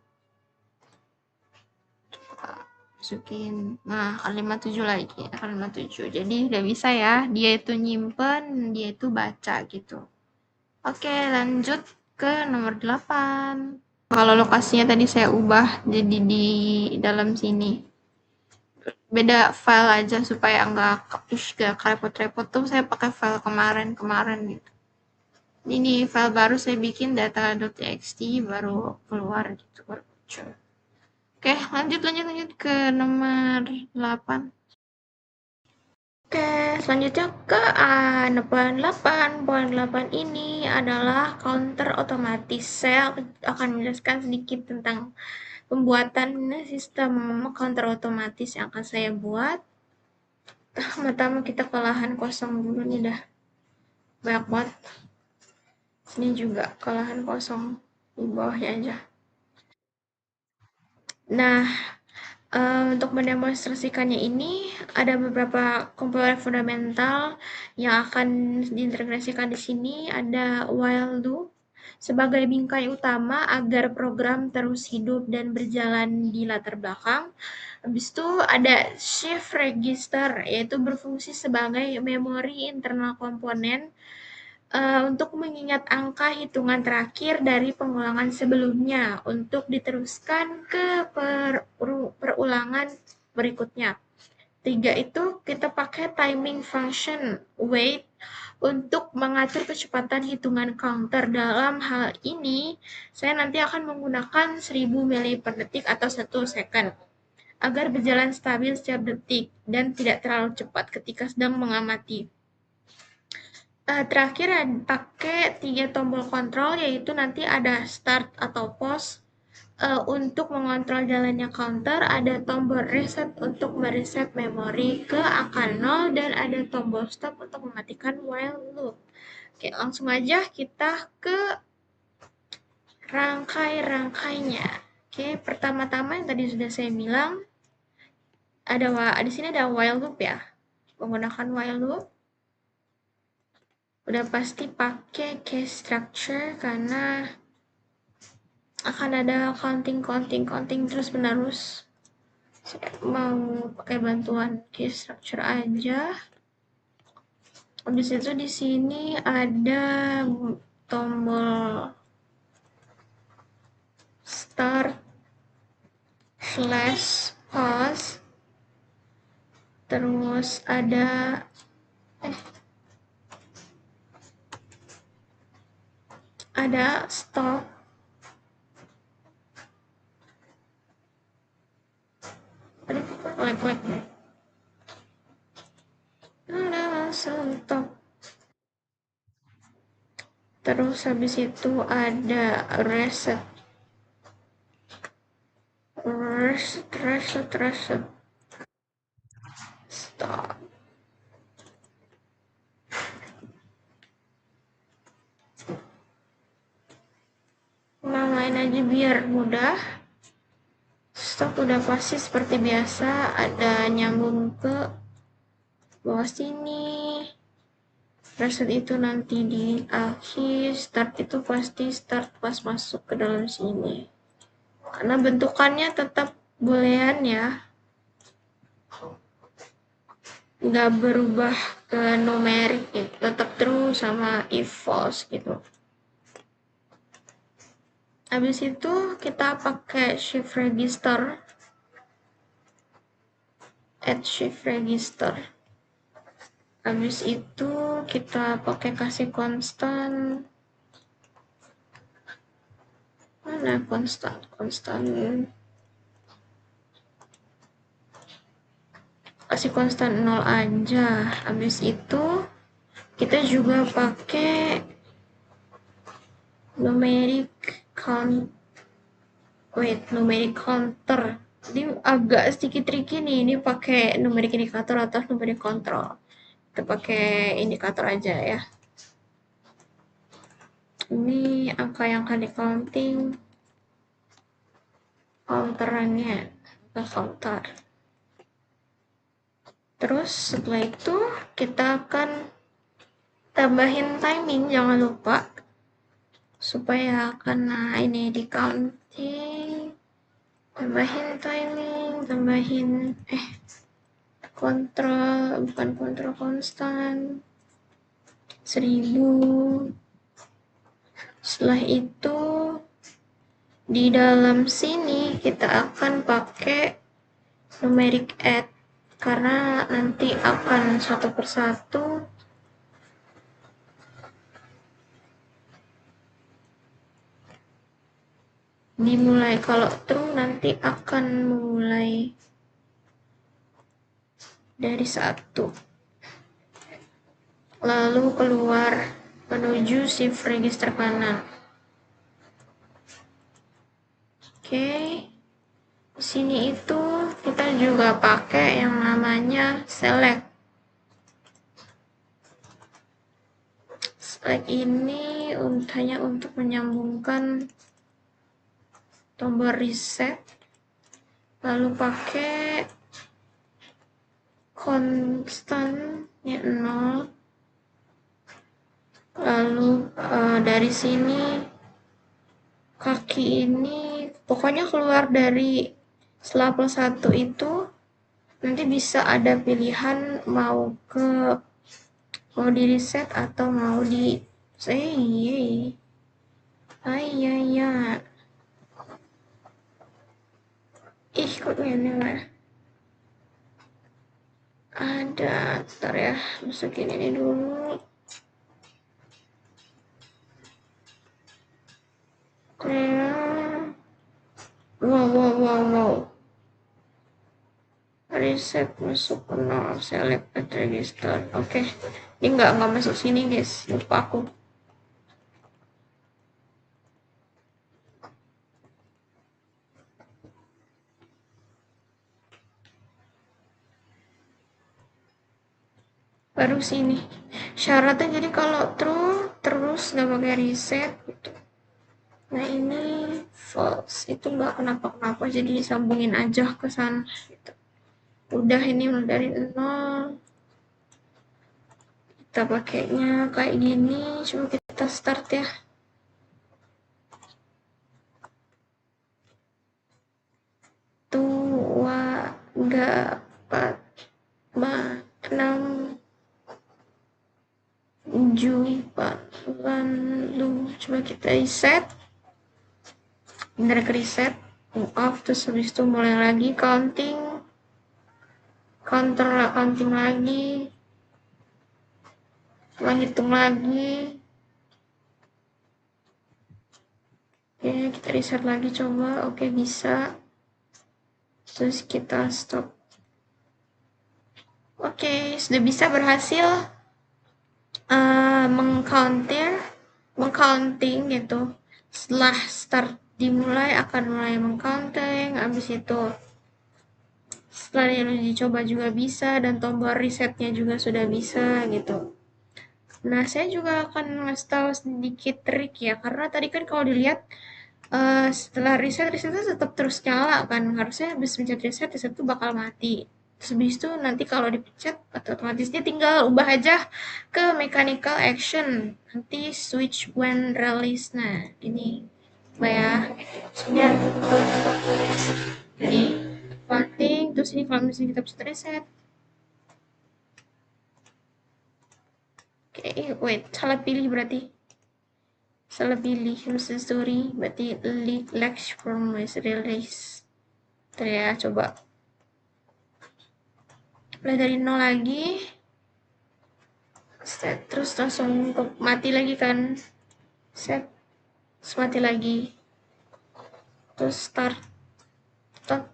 masukin, nah akan 57 lagi, akan 57. Jadi udah bisa ya, dia itu nyimpen, dia itu baca gitu. Oke, lanjut ke nomor 8. Kalau lokasinya tadi saya ubah jadi di dalam sini. Beda file aja supaya nggak repot-repot tuh, saya pakai file kemarin gitu. Ini file baru saya bikin data.txt baru keluar gitu, baru muncul. Oke, lanjut ke nomor 8. Oke, selanjutnya ke poin 8. Poin 8 ini adalah counter otomatis. Saya akan menjelaskan sedikit tentang pembuatan sistem counter otomatis yang akan saya buat. Pertama kita ke lahan kosong dulu nih, dah banyak banget. Ini juga ke lahan kosong di bawahnya aja. Nah, untuk mendemonstrasikannya ini ada beberapa komponen fundamental yang akan diintegrasikan di sini. Ada while loop sebagai bingkai utama agar program terus hidup dan berjalan di latar belakang. Habis itu ada shift register, yaitu berfungsi sebagai memori internal komponen untuk mengingat angka hitungan terakhir dari pengulangan sebelumnya untuk diteruskan ke perulangan berikutnya. 3 itu kita pakai timing function wait untuk mengatur kecepatan hitungan counter. Dalam hal ini, saya nanti akan menggunakan 1000 mili per detik atau 1 second agar berjalan stabil setiap detik dan tidak terlalu cepat ketika sedang mengamati. Terakhir pakai 3 tombol kontrol, yaitu nanti ada start atau pause untuk mengontrol jalannya counter, ada tombol reset untuk mereset memori ke angka 0, dan ada tombol stop untuk mematikan while loop. Oke, langsung aja kita ke rangkai-rangkainya. Oke, pertama-tama yang tadi sudah saya bilang, di sini ada while loop ya. Menggunakan while loop udah pasti pakai case structure karena akan ada counting terus menerus. Saya mau pakai bantuan case structure aja. Habis itu di sini ada tombol start / pause, terus ada stop, ada stop. Terus habis itu ada reset. Stop. Namain aja biar mudah. Stop udah pasti seperti biasa, ada nyambung ke bawah sini. Reset itu nanti di akhir, start itu pasti start pas masuk ke dalam sini. Karena bentukannya tetap boolean ya, nggak berubah ke numerik gitu, tetap true sama if false gitu. Habis itu kita pakai shift register, add shift register. Habis itu kita pakai kasih konstan. Mana konstan? Kasih konstan 0 aja. Habis itu kita juga pakai numeric counter. Ini agak sedikit tricky nih, ini pakai numeric indikator atau numeric control. Kita pakai indikator aja ya. Ini angka yang akan di counting, counterannya ke counter. Terus setelah itu kita akan tambahin timing, jangan lupa, supaya kena ini di counting. Tambahin timing, kontrol konstan 1000. Setelah itu di dalam sini kita akan pakai numeric add karena nanti akan satu persatu dimulai. Kalau true nanti akan mulai dari 1, lalu keluar menuju shift register kanan. Oke, di sini itu kita juga pakai yang namanya select. Select ini hanya untuk menyambungkan tombol reset, lalu pakai konstannya 0, lalu dari sini kaki ini pokoknya keluar dari setelah plus 1 itu nanti bisa ada pilihan mau di reset atau mau di kok ini lah ada, ntar ya, masukin ini dulu. Wow. Reset masuk ke 0, select at register. Oke, ini nggak masuk sini guys, lupa aku. Baru sini syaratnya, jadi kalau true terus nggak pakai reset gitu. Nah ini false, itu nggak kenapa-kenapa, jadi disambungin aja ke sana gitu. Udah, ini dari 0, kita pakainya kayak gini. Coba kita start ya. Tua nggak 4 6 7 lalu coba kita reset, bener ke reset, off, terus habis itu mulai lagi counting lagi, setelah hitung lagi. Oke, kita reset lagi coba. Oke, bisa, terus kita stop. Oke, sudah bisa berhasil mengcounting gitu. Setelah start dimulai akan mulai mengcounting, habis itu setelah yang dicoba juga bisa, dan tombol resetnya juga sudah bisa gitu. Nah, saya juga akan ngasih tahu sedikit trik ya, karena tadi kan kalau dilihat setelah resetnya tetap terus nyala kan, harusnya habis pencet reset itu bakal mati. Terus habis itu nanti kalau dipencet otomatisnya tinggal ubah aja ke mechanical action, nanti switch when release. Nah ini coba ya, maksudnya jadi counting, terus ini kalau misalnya kita pencet reset. Oke, wait, salah pilih berarti. Salah pilih, sorry, berarti Lex from release. Ntar ya, coba. Mulai dari 0 lagi. Set, terus langsung mati lagi kan. Set, terus mati lagi. Terus start. Stop.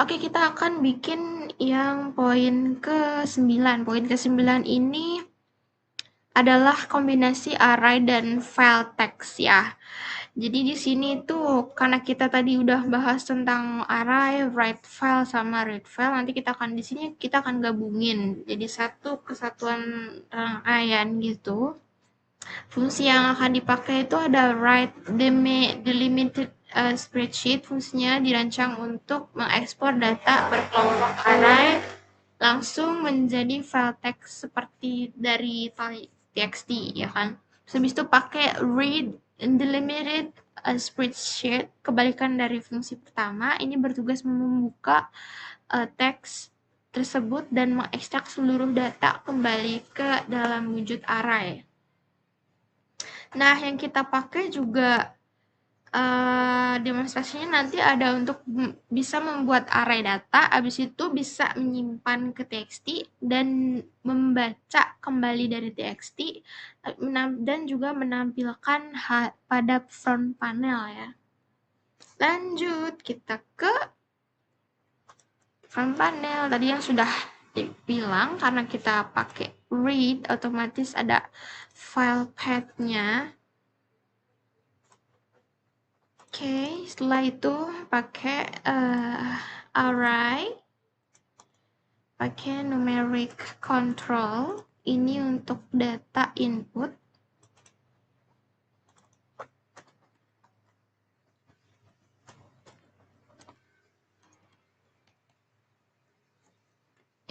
Oke, kita akan bikin yang poin ke-9. Poin ke-9 ini adalah kombinasi array dan file text ya. Jadi di sini tuh karena kita tadi udah bahas tentang array, write file sama read file, nanti kita akan gabungin jadi satu kesatuan rangkaian gitu. Fungsi yang akan dipakai itu ada write delimited spreadsheet. Fungsinya dirancang untuk mengekspor data berkelompok array langsung menjadi file text seperti dari txt ya kan. Habis itu pakai read delimited spreadsheet, kebalikan dari fungsi pertama. Ini bertugas membuka teks tersebut dan mengekstrak seluruh data kembali ke dalam wujud array. Nah, yang kita pakai juga demonstrasinya nanti ada untuk bisa membuat array data, habis itu bisa menyimpan ke TXT dan membaca kembali dari TXT dan juga menampilkan pada front panel ya. Lanjut kita ke front panel. Tadi yang sudah dibilang karena kita pakai read, otomatis ada file path-nya. Oke, setelah itu pakai array, pakai numeric control. Ini untuk data input.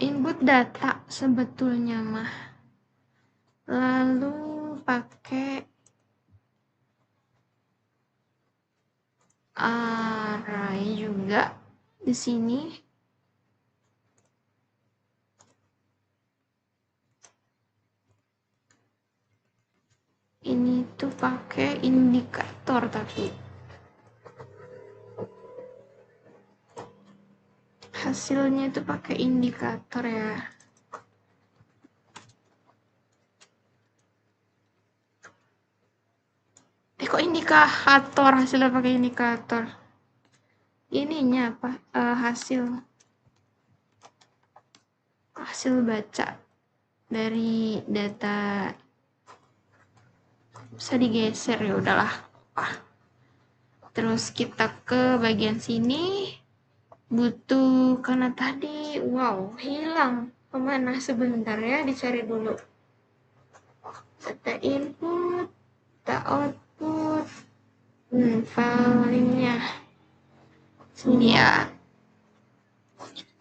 Input data sebetulnya mah. Lalu pakai array juga di sini. Ini tuh pakai indikator tapi hasilnya itu pakai indikator ya. Kok indikator, hasilnya pakai indikator? Ininya apa? Hasil baca dari data bisa digeser, ya udahlah. Terus kita ke bagian sini, butuh karena tadi hilang kemana, sebentar ya, dicari dulu. Data input, data output, filenya sini ya.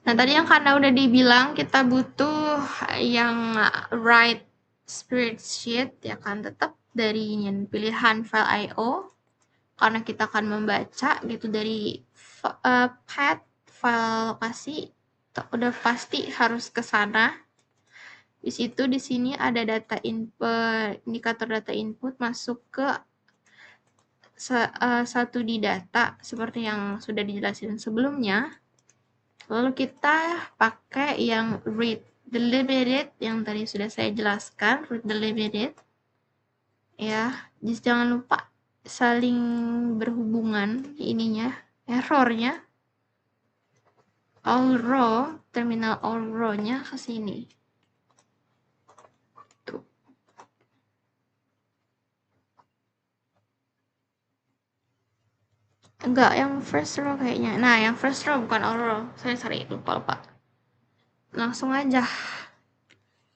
Nah, tadi yang karena udah dibilang kita butuh yang write spreadsheet ya kan, tetap dari pilihan file IO karena kita akan membaca gitu dari path file lokasi, udah pasti harus ke sana. Di situ di sini ada data input, indikator data input masuk ke satu di data seperti yang sudah dijelasin sebelumnya. Lalu kita pakai yang read delimited yang tadi sudah saya jelaskan, read delimited. Ya, just jangan lupa saling berhubungan ininya, errornya. All row, terminal all row-nya ke sini. Tuh. Enggak, yang first row kayaknya. Nah, yang first row bukan all row. Sorry, lupa. Langsung aja.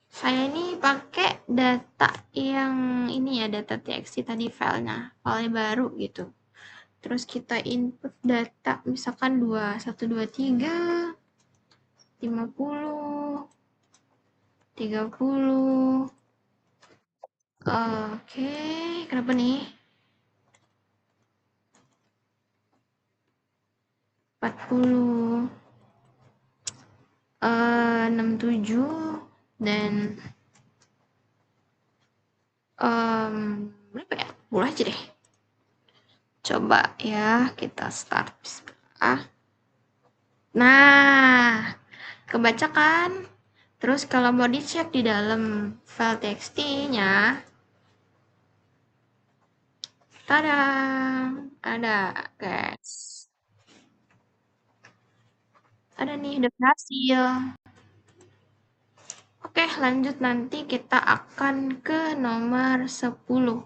Saya ini pakai data yang ini ya, data txt tadi filenya, file baru gitu. Terus kita input data misalkan 1, 2, 3, 50, 30. Oke, kenapa nih? 40, 67, dan berapa ya? Boleh aja deh. Coba ya, kita start. Bismillah. Nah, kebaca kan? Terus kalau mau dicek di dalam file txt-nya, tada, ada guys. Ada nih, udah berhasil. Oke, lanjut, nanti kita akan ke nomor 10.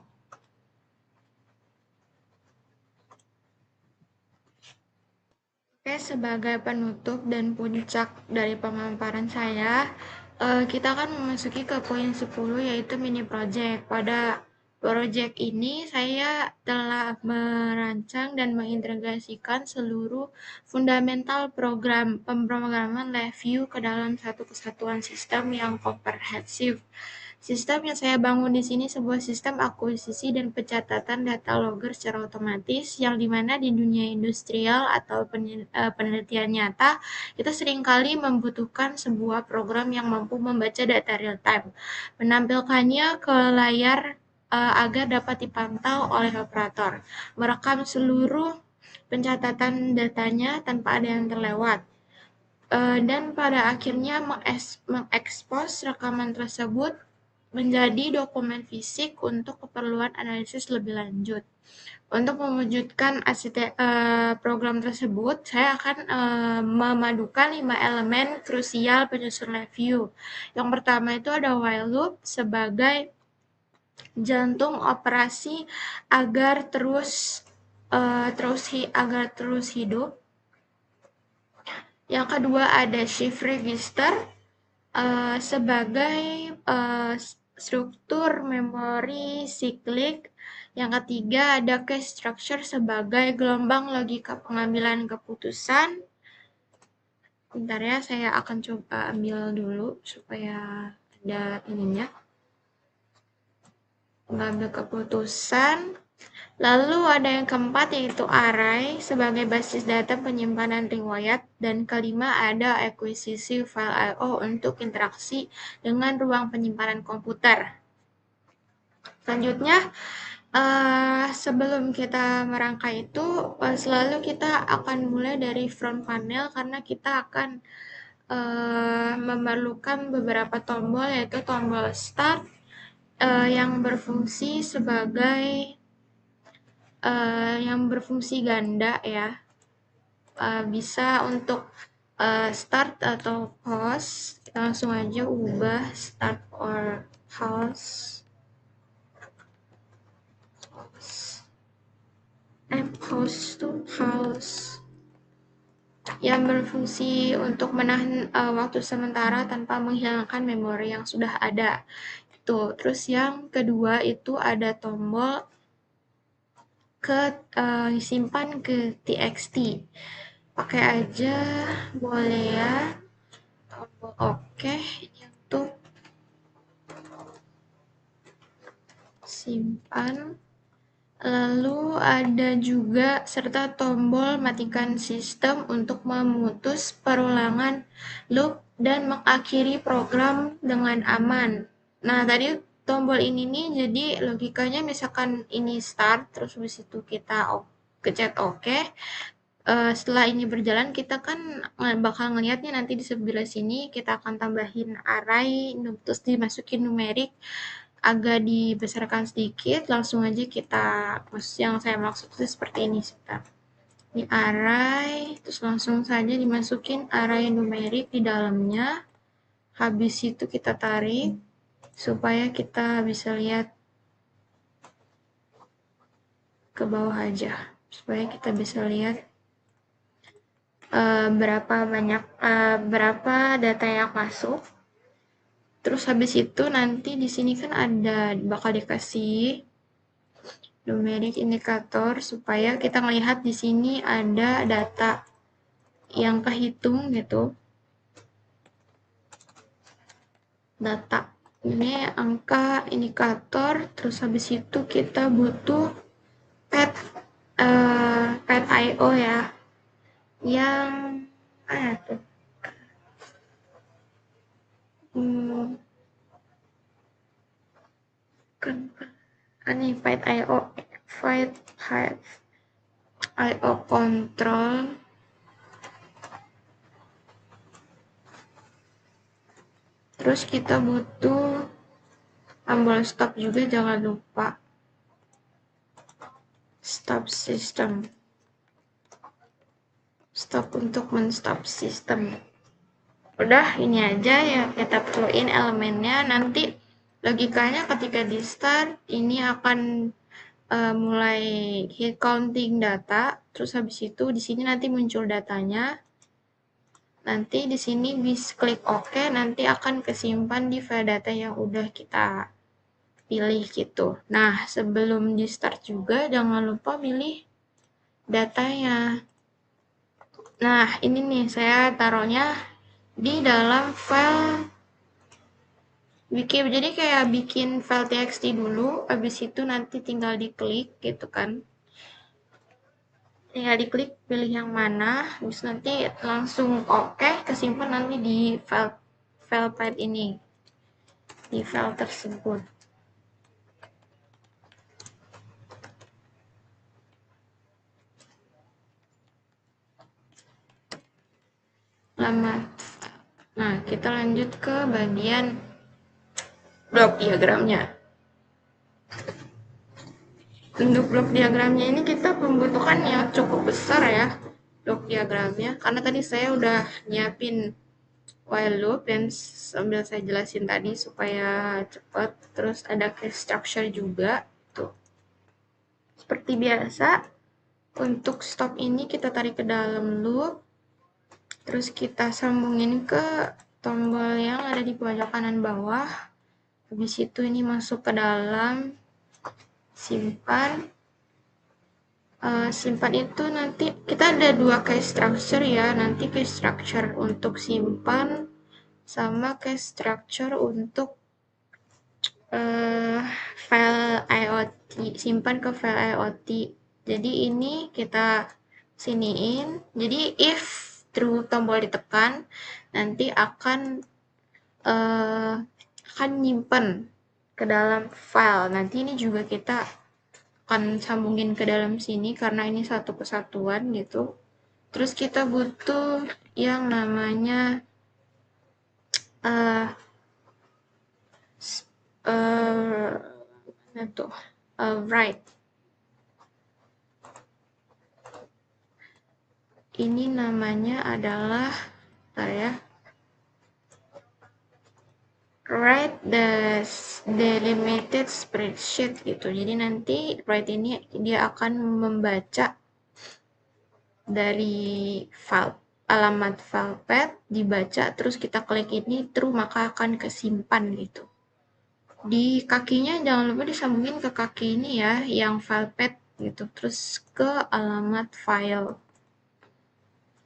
Oke, sebagai penutup dan puncak dari pemaparan saya, kita akan memasuki ke poin 10, yaitu mini project. Pada project ini saya telah merancang dan mengintegrasikan seluruh fundamental program pemrograman LabVIEW ke dalam satu kesatuan sistem yang komprehensif. Sistem yang saya bangun di sini sebuah sistem akuisisi dan pencatatan data logger secara otomatis, yang dimana di dunia industrial atau penelitian nyata, kita seringkali membutuhkan sebuah program yang mampu membaca data real time, menampilkannya ke layar agar dapat dipantau oleh operator, merekam seluruh pencatatan datanya tanpa ada yang terlewat, dan pada akhirnya mengekspos rekaman tersebut menjadi dokumen fisik untuk keperluan analisis lebih lanjut. Untuk mewujudkan program tersebut, saya akan memadukan 5 elemen krusial penyusun review. Yang pertama itu ada while loop sebagai jantung operasi agar terus hidup. Yang kedua ada shift register sebagai struktur memori siklik. Yang ketiga ada case structure sebagai gelombang logika pengambilan keputusan. Bentar ya, saya akan coba ambil dulu supaya ada ininya. Mengambil keputusan. Lalu ada yang keempat yaitu array sebagai basis data penyimpanan riwayat, dan kelima ada akuisisi file I/O untuk interaksi dengan ruang penyimpanan komputer. Selanjutnya, sebelum kita merangkai itu, selalu kita akan mulai dari front panel karena kita akan memerlukan beberapa tombol, yaitu tombol start yang berfungsi sebagai ganda ya, bisa untuk start atau pause. Kita langsung aja ubah start or pause. Pause to pause yang berfungsi untuk menahan waktu sementara tanpa menghilangkan memori yang sudah ada. Terus yang kedua itu ada tombol simpan ke txt. Pakai aja boleh ya, tombol oke untuk simpan. Lalu ada juga serta tombol matikan sistem untuk memutus perulangan loop dan mengakhiri program dengan aman. Nah, tadi tombol ini nih, jadi logikanya misalkan ini start, terus habis itu kita pencet oke. Setelah ini berjalan, kita kan bakal ngelihatnya nanti di sebelah sini, kita akan tambahin array, terus dimasukin numerik, agak dibesarkan sedikit. Langsung aja kita, yang saya maksud itu seperti ini. Ini array, terus langsung saja dimasukin array numerik di dalamnya. Habis itu kita tarik supaya kita bisa lihat ke bawah aja, supaya kita bisa lihat berapa data yang masuk. Terus habis itu nanti di sini kan bakal dikasih numeric indikator supaya kita melihat di sini ada data yang kehitung gitu. Data ini angka indikator, terus habis itu kita butuh pad I/O ya, yang mana tuh? Ini pad I/O control. Terus kita butuh tombol stop juga, jangan lupa. Stop system. Stop untuk men-stop sistem. Udah, ini aja ya kita perluin elemennya. Nanti logikanya ketika di start ini akan mulai hit counting data, terus habis itu di sini nanti muncul datanya. Nanti di sini bisa klik OK, nanti akan kesimpan di file data yang udah kita pilih gitu. Nah, sebelum di start juga jangan lupa pilih datanya. Nah, ini nih saya taruhnya di dalam file jadi kayak bikin file txt dulu, habis itu nanti tinggal diklik gitu kan. Tinggal diklik pilih yang mana, terus nanti langsung oke, kesimpan nanti di file pipe ini, di file tersebut. alamat. Nah, kita lanjut ke bagian blok diagramnya. Untuk blok diagramnya ini kita membutuhkan yang cukup besar ya, blok diagramnya, karena tadi saya udah nyiapin while loop dan sambil saya jelasin tadi supaya cepat. Terus ada case structure juga tuh. Seperti biasa, untuk stop ini kita tarik ke dalam loop, terus kita sambungin ke tombol yang ada di pojok kanan bawah. Habis itu ini masuk ke dalam simpan. Simpan itu nanti kita ada dua case structure ya, nanti case structure untuk simpan sama case structure untuk file IoT, simpan ke file IoT. Jadi ini kita siniin, jadi if true tombol ditekan nanti akan nyimpen ke dalam file. Nanti ini juga kita akan sambungin ke dalam sini karena ini satu kesatuan gitu. Terus kita butuh yang namanya write. Ini namanya adalah write the delimited spreadsheet gitu. Jadi nanti write ini dia akan membaca dari file alamat file path, dibaca, terus kita klik ini true maka akan kesimpan gitu. Di kakinya jangan lupa disambungin ke kaki ini ya, yang file path gitu, terus ke alamat file.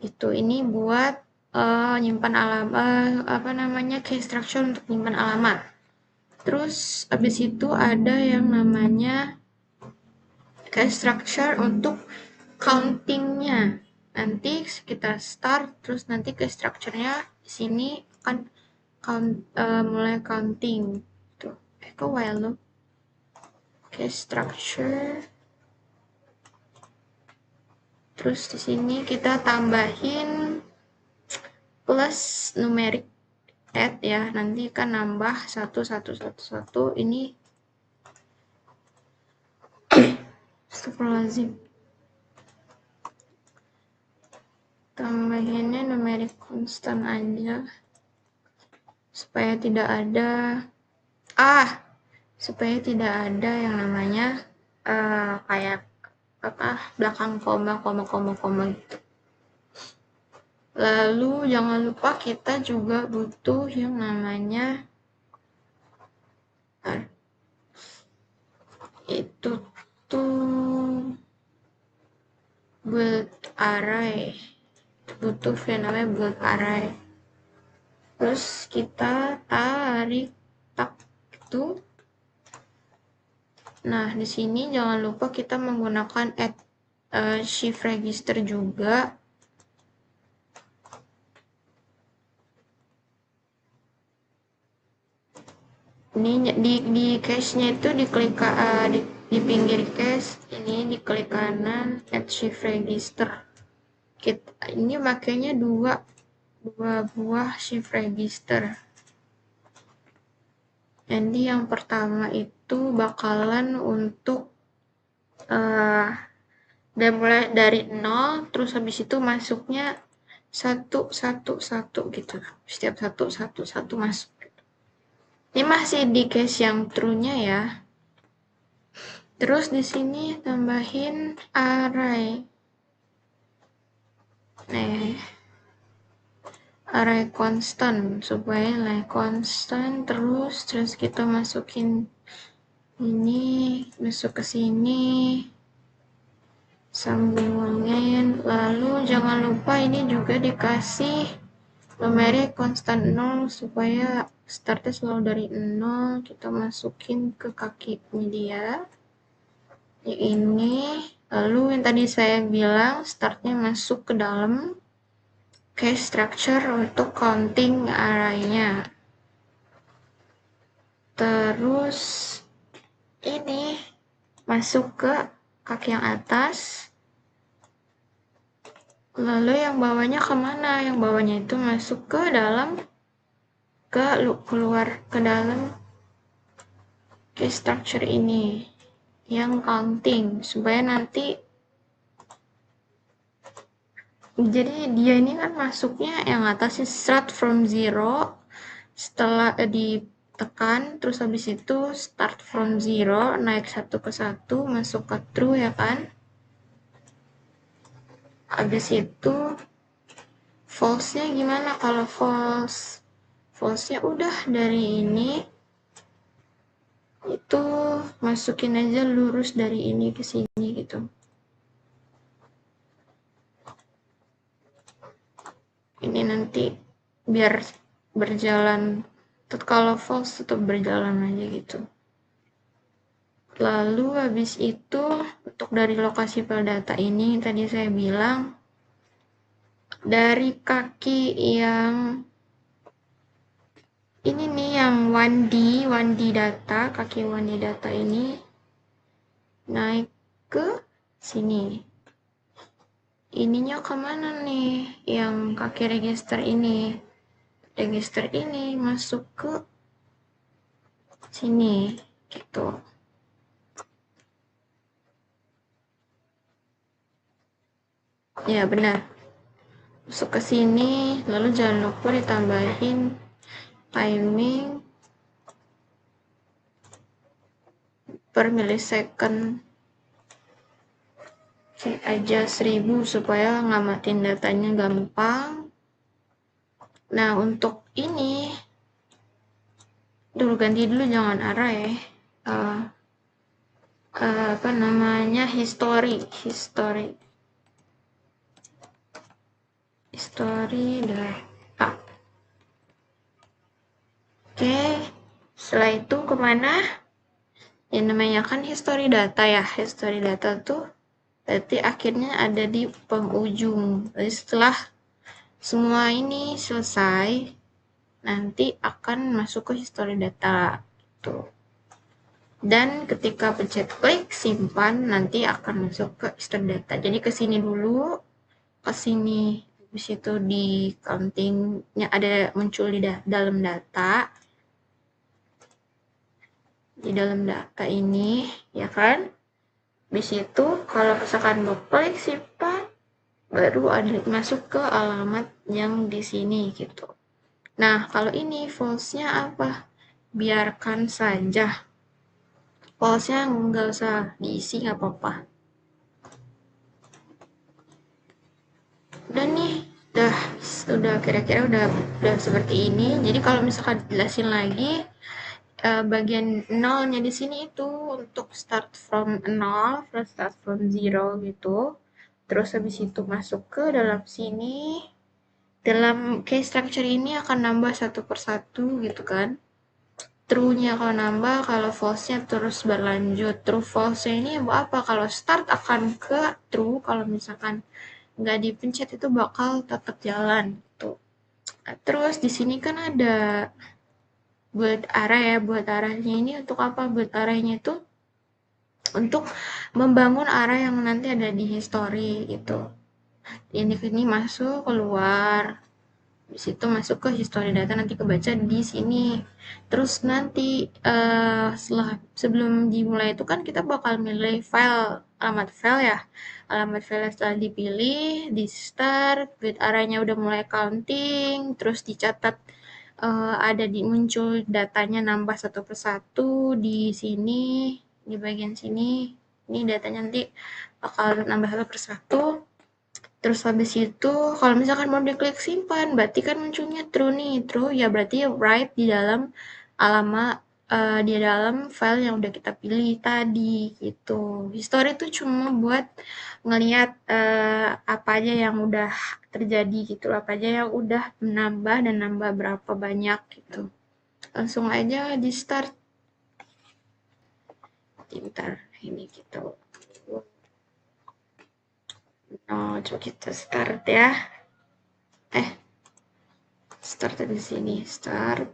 Itu ini buat nyimpan alamat, case structure untuk nyimpan alamat. Terus habis itu ada yang namanya case structure untuk countingnya. Nanti kita start, terus nanti case structure-nya di sini akan mulai counting. Tuh, ke while loop. Case structure. Terus di sini kita tambahin plus numeric add ya, nanti kan nambah 1 ini. Astagfirullahaladzim. Tambahinnya numeric constant aja supaya tidak ada yang namanya kayak belakang koma gitu. Lalu jangan lupa kita juga butuh yang namanya itu tuh build array, butuh yang namanya build array. Terus kita tarik tak itu. Nah, di sini jangan lupa kita menggunakan add shift register juga. Ini di cache-nya itu diklik di pinggir cache, ini diklik kanan add shift register. Ini makanya dua buah shift register. Jadi yang pertama itu bakalan untuk mulai dari 0, terus habis itu masuknya 1 gitu. Setiap 1 masuk. Ini masih di case yang true-nya ya. Terus di sini tambahin array. Array constant supaya nilai constant, terus kita masukin ini, masuk ke sini, sambungin. Lalu jangan lupa ini juga dikasih numeric constant 0 supaya startnya selalu dari 0. Kita masukin ke kakinya dia ini. Lalu yang tadi saya bilang startnya masuk ke dalam case structure untuk counting array-nya. Terus ini masuk ke kaki yang atas. Lalu yang bawahnya kemana? Yang bawahnya itu masuk ke dalam, keluar ke dalam ke structure ini yang counting, supaya nanti, jadi dia ini kan masuknya yang atasnya start from zero, setelah ditekan terus habis itu start from zero, naik satu ke satu, masuk ke true ya kan. Habis itu false-nya gimana? Kalau false-nya udah dari ini itu masukin aja lurus dari ini ke sini gitu. Ini nanti biar berjalan, kalau false tetap berjalan aja gitu. Lalu habis itu untuk dari lokasi file data ini tadi saya bilang dari kaki yang ini nih, yang 1D data, kaki 1D data ini naik ke sini. Ininya kemana nih? Yang kaki register ini. Register ini masuk ke sini gitu. Ya benar. Masuk ke sini, lalu jangan lupa ditambahin timing per millisecond aja 1000 supaya ngamatin datanya gampang. Nah untuk ini dulu ganti dulu, jangan arah ya. Apa namanya, history data. Oke, setelah itu kemana? Yang namanya kan history data ya. History data tuh berarti akhirnya ada di penghujung. Jadi setelah semua ini selesai, nanti akan masuk ke history data tuh. Dan ketika pencet klik simpan, nanti akan masuk ke history data. Jadi ke sini dulu, ke sini, habis itu di countingnya ada muncul di dalam data. Di dalam data ini, ya kan? Habis itu kalau misalkan mau klik simpan, baru ada masuk ke alamat yang di sini gitu. Nah, kalau ini false-nya apa? Biarkan saja. False-nya nggak usah diisi, nggak apa-apa. Udah nih, udah kira-kira udah seperti ini. Jadi kalau misalkan jelasin lagi, bagian nolnya di sini itu untuk start from 0, start from 0 gitu. Terus habis itu masuk ke dalam sini. Dalam case structure ini akan nambah satu persatu gitu kan. True-nya kalau nambah, kalau false-nya terus berlanjut. True false-nya ini apa? Kalau start akan ke true, kalau misalkan nggak dipencet itu bakal tetap jalan gitu. Nah, terus di sini kan ada buat arah ya. Buat arahnya ini untuk apa? Buat arahnya itu untuk membangun arah yang nanti ada di history gitu. Ini masuk, keluar. Di situ masuk ke history data, nanti kebaca di sini. Terus nanti sebelum dimulai itu kan kita bakal milih file, alamat file ya. Alamat file setelah dipilih, di start, with arahnya udah mulai counting, terus dicatat ada muncul datanya nambah satu persatu di sini, di bagian sini. Ini datanya nanti bakal nambah satu persatu. Terus habis itu kalau misalkan mau diklik simpan, berarti kan munculnya true nih. True ya berarti write di dalam alamat, di dalam file yang udah kita pilih tadi gitu. History itu cuma buat ngelihat apa aja yang udah terjadi gitu, apa aja yang udah menambah dan nambah berapa banyak gitu. Langsung aja di start. Bentar, ini gitu. Oh, coba kita start ya. Start di sini, start.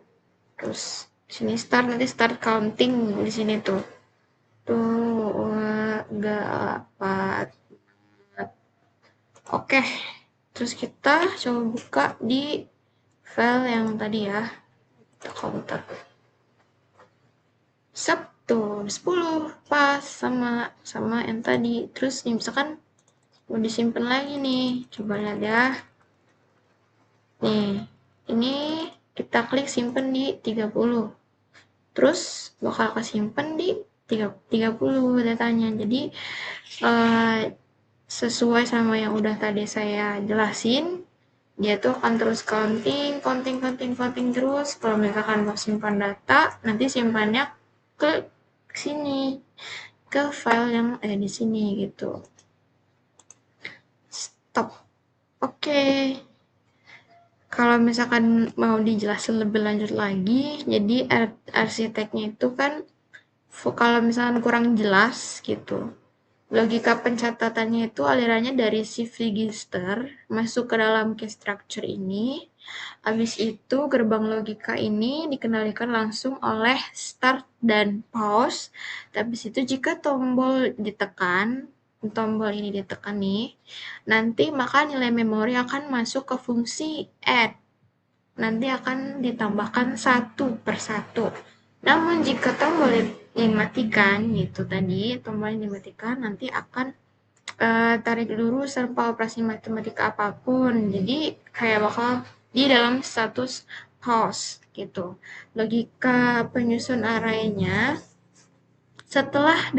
Terus sini start, nanti start counting di sini tuh. 2, 3, 4. Oke. Terus kita coba buka di file yang tadi ya, counter. Tuh 10 pas sama yang tadi. Terus nih misalkan mau disimpan lagi nih, coba lihat ya. Nih, ini kita klik simpen di 30. Terus bakal kesimpan di 30 datanya. Jadi sesuai sama yang udah tadi saya jelasin, dia tuh akan terus counting terus. Kalau misalkan mau simpan data, nanti simpannya ke sini, ke file yang ada di sini gitu. Stop. Oke. Kalau misalkan mau dijelasin lebih lanjut lagi, jadi arsiteknya itu kan kalau misalkan kurang jelas gitu, logika pencatatannya itu alirannya dari shift register masuk ke dalam key structure ini. Habis itu gerbang logika ini dikendalikan langsung oleh start dan pause. Habis itu jika tombol ini ditekan nih, nanti maka nilai memori akan masuk ke fungsi add. Nanti akan ditambahkan satu per satu. Namun jika tombol dimatikan gitu tadi, tombol dimatikan nanti akan tarik lurus tanpa operasi matematika apapun. Jadi kayak bakal di dalam status pause gitu. Logika penyusun arraynya, setelah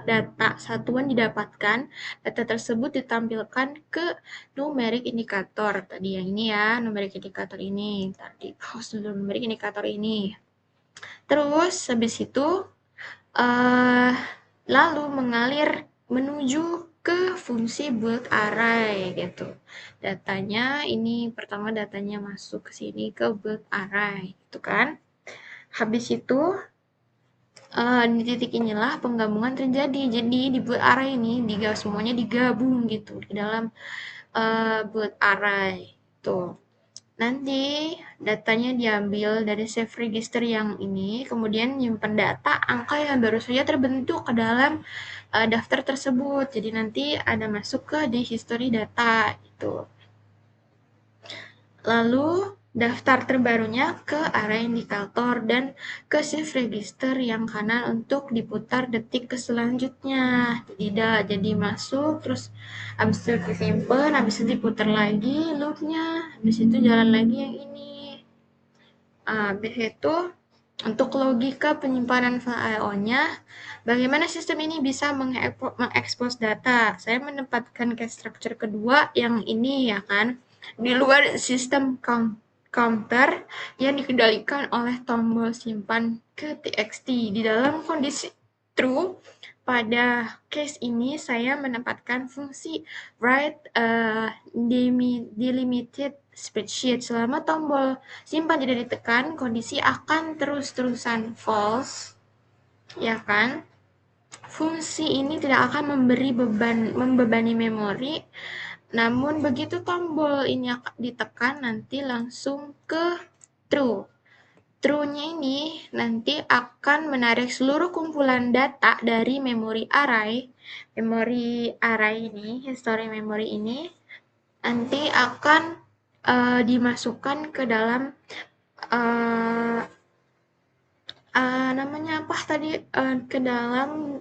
data satuan didapatkan, data tersebut ditampilkan ke numerik indikator. Tadi yang ini ya, numerik indikator ini. Tadi pause dulu numerik indikator ini. Terus habis itu lalu mengalir menuju ke fungsi build array gitu. Datanya ini pertama datanya masuk ke sini ke build array gitu kan. Habis itu di titik inilah penggabungan terjadi. Jadi di build array ini semuanya digabung gitu di dalam build array. Tuh. Nanti datanya diambil dari save register yang ini, kemudian nyimpan data angka yang baru saja terbentuk ke dalam daftar tersebut. Jadi nanti ada masuk ke di history data itu. Lalu daftar terbarunya ke array indikator dan ke shift register yang kanan untuk diputar detik ke selanjutnya. Jadi masuk, terus habis itu disimpan, habis itu diputar lagi loopnya, habis itu jalan lagi yang ini. Habis itu untuk logika penyimpanan file IO-nya, bagaimana sistem ini bisa mengekspos data? Saya menempatkan case structure kedua yang ini ya kan, di luar sistem counter yang dikendalikan oleh tombol simpan ke txt. Di dalam kondisi true, pada case ini saya menempatkan fungsi write delimited spreadsheet. Selama tombol simpan tidak ditekan, kondisi akan terus-terusan false, ya kan? Fungsi ini tidak akan membebani memori, namun begitu tombol ini ditekan nanti langsung ke true. True-nya ini nanti akan menarik seluruh kumpulan data dari memori array. Memori array ini, history memory ini nanti akan dimasukkan ke dalam namanya apa tadi, ke dalam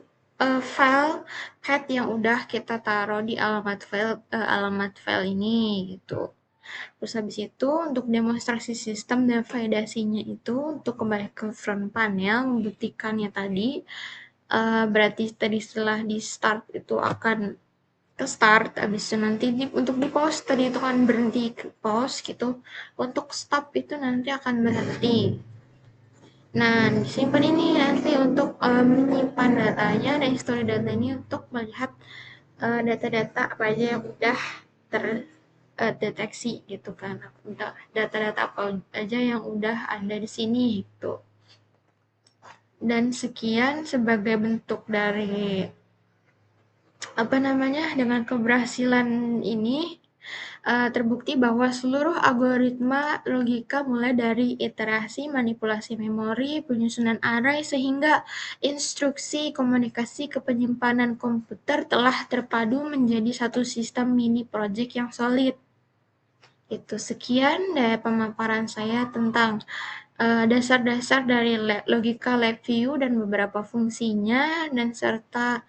file path yang udah kita taruh di alamat file ini gitu. Terus habis itu untuk demonstrasi sistem dan validasinya itu untuk kembali ke front panel membuktikannya tadi, berarti tadi setelah di start itu akan ke start, habis itu nanti untuk di pause tadi itu kan berhenti ke pause gitu, untuk stop itu nanti akan berhenti. Nah, disimpan ini nanti untuk menyimpan datanya dan history data ini untuk melihat data-data apa aja yang udah terdeteksi gitu kan. Udah data-data apa aja yang udah ada di sini gitu. Dan sekian sebagai bentuk dari dengan keberhasilan ini terbukti bahwa seluruh algoritma logika mulai dari iterasi, manipulasi memori, penyusunan array, sehingga instruksi komunikasi ke penyimpanan komputer telah terpadu menjadi satu sistem mini project yang solid. Itu sekian dari pemaparan saya tentang dasar-dasar dari logika lab view dan beberapa fungsinya, dan serta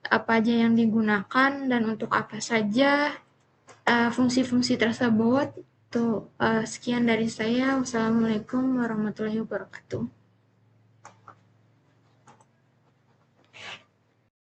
apa aja yang digunakan dan untuk apa saja fungsi-fungsi tersebut. Tuh, sekian dari saya. Wassalamualaikum warahmatullahi wabarakatuh.